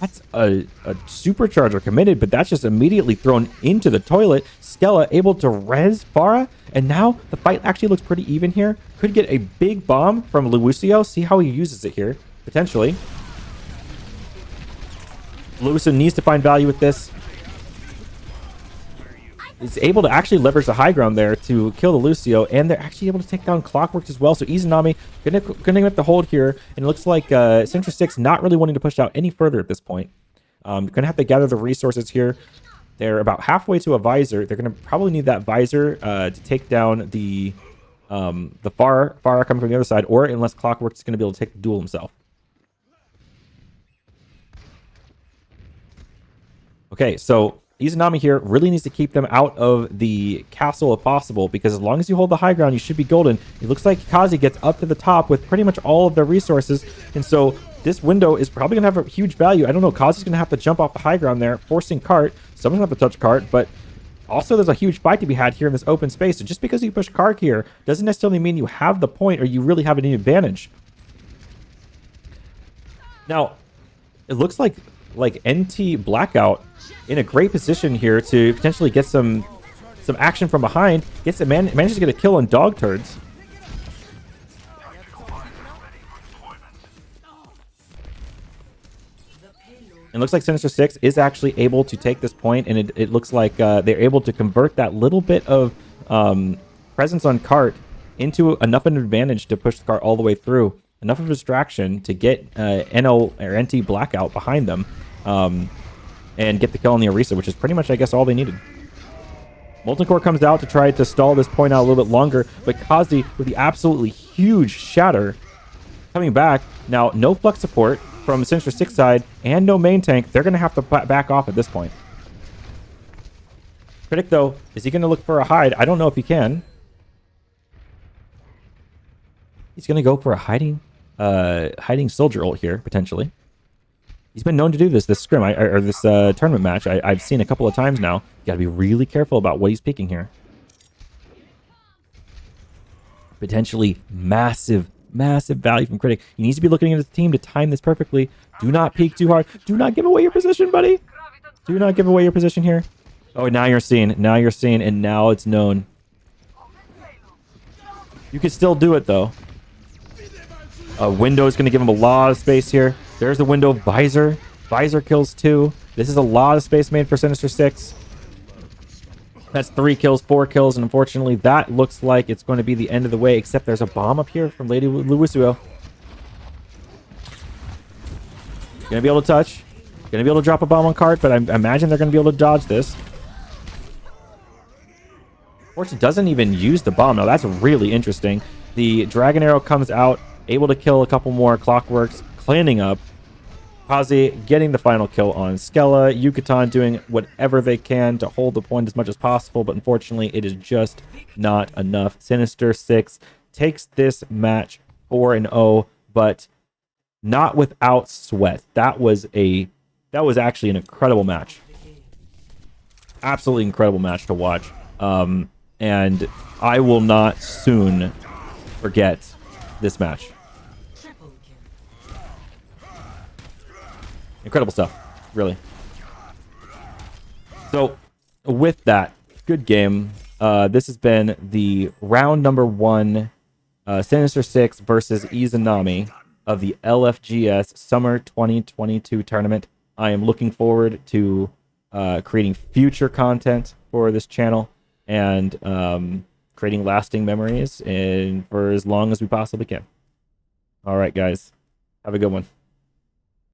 That's a supercharger committed, but that's just immediately thrown into the toilet. Skella able to res Farah, and now the fight actually looks pretty even here. Could get a big bomb from Lucio. See how he uses it here, potentially. Lucio needs to find value with this. Is able to actually leverage the high ground there to kill the Lucio, and they're actually able to take down Clockwork as well. So Izanami gonna get the hold here, and it looks like Sinister Six not really wanting to push out any further at this point. Gonna have to gather the resources here. They're about halfway to a visor. They're gonna probably need that visor to take down the Farah coming from the other side, or unless Clockwork's gonna be able to take the duel himself. Okay, so Izanami here really needs to keep them out of the castle if possible, because as long as you hold the high ground, you should be golden. It looks like Kazi gets up to the top with pretty much all of their resources, and so this window is probably going to have a huge value. I don't know, Kazi's going to have to jump off the high ground there, forcing cart. Someone's going to have to touch cart, but also there's a huge fight to be had here in this open space. So just because you push cart here doesn't necessarily mean you have the point or you really have any advantage. Now, it looks like NT Blackout in a great position here to potentially get some action from behind. Manages to get a kill on Dog Turds. It looks like Sinister Six is actually able to take this point, and it looks like they're able to convert that little bit of presence on cart into enough of an advantage to push the cart all the way through. Enough of a distraction to get NL or NT Blackout behind them. And get the kill on the Orisa, which is pretty much, I guess, all they needed. Molten Core comes out to try to stall this point out a little bit longer, but Kazi with the absolutely huge shatter coming back. Now, no flex support from Sinister Six side and no main tank. They're going to have to back off at this point. Critic, though, is he going to look for a hide? I don't know if he can. He's going to go for a hiding soldier ult here, potentially. He's been known to do this scrim, or this tournament match. I've seen a couple of times now. You got to be really careful about what he's picking here. Potentially massive value from Critic. He needs to be looking at his team to time this perfectly. Do not peek too hard. Do not give away your position, buddy. Do not give away your position here. Oh, now you're seen. Now you're seen, and now it's known. You can still do it, though. A window is going to give him a lot of space here. There's the window. Visor. Visor kills 2. This is a lot of space made for Sinister Six. That's 3 kills, 4 kills, and unfortunately that looks like it's going to be the end of the way, except there's a bomb up here from Lady Lucio. Gonna be able to touch. Gonna be able to drop a bomb on cart, but I imagine they're gonna be able to dodge this. Fortune doesn't even use the bomb. Now that's really interesting. The Dragon Arrow comes out, able to kill a couple more Clockworks, cleaning up. Kazi getting the final kill on Skella. Yucatan doing whatever they can to hold the point as much as possible, but unfortunately, it is just not enough. Sinister 6 takes this match 4-0, but not without sweat. That was actually an incredible match. Absolutely incredible match to watch. And I will not soon forget this match. Triple kill. Incredible stuff, really. So, with that, good game. This has been the round number 1, Sinister 6 versus Izanami of the LFGS Summer 2022 tournament. I am looking forward to creating future content for this channel and creating lasting memories and for as long as we possibly can. All right, guys. Have a good one.